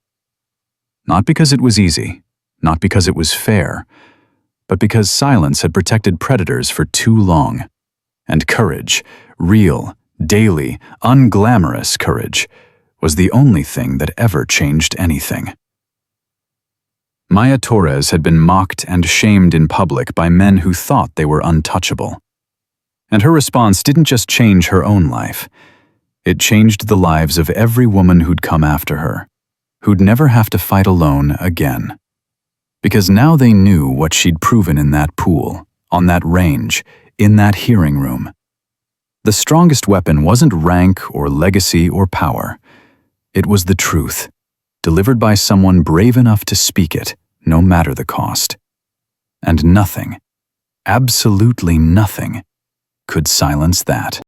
Not because it was easy, not because it was fair, but because silence had protected predators for too long. And courage, real, daily, unglamorous courage, was the only thing that ever changed anything. Maya Torres had been mocked and shamed in public by men who thought they were untouchable. And her response didn't just change her own life. It changed the lives of every woman who'd come after her, who'd never have to fight alone again. Because now they knew what she'd proven in that pool, on that range, in that hearing room. The strongest weapon wasn't rank or legacy or power. It was the truth, delivered by someone brave enough to speak it, no matter the cost. And nothing, absolutely nothing, could silence that.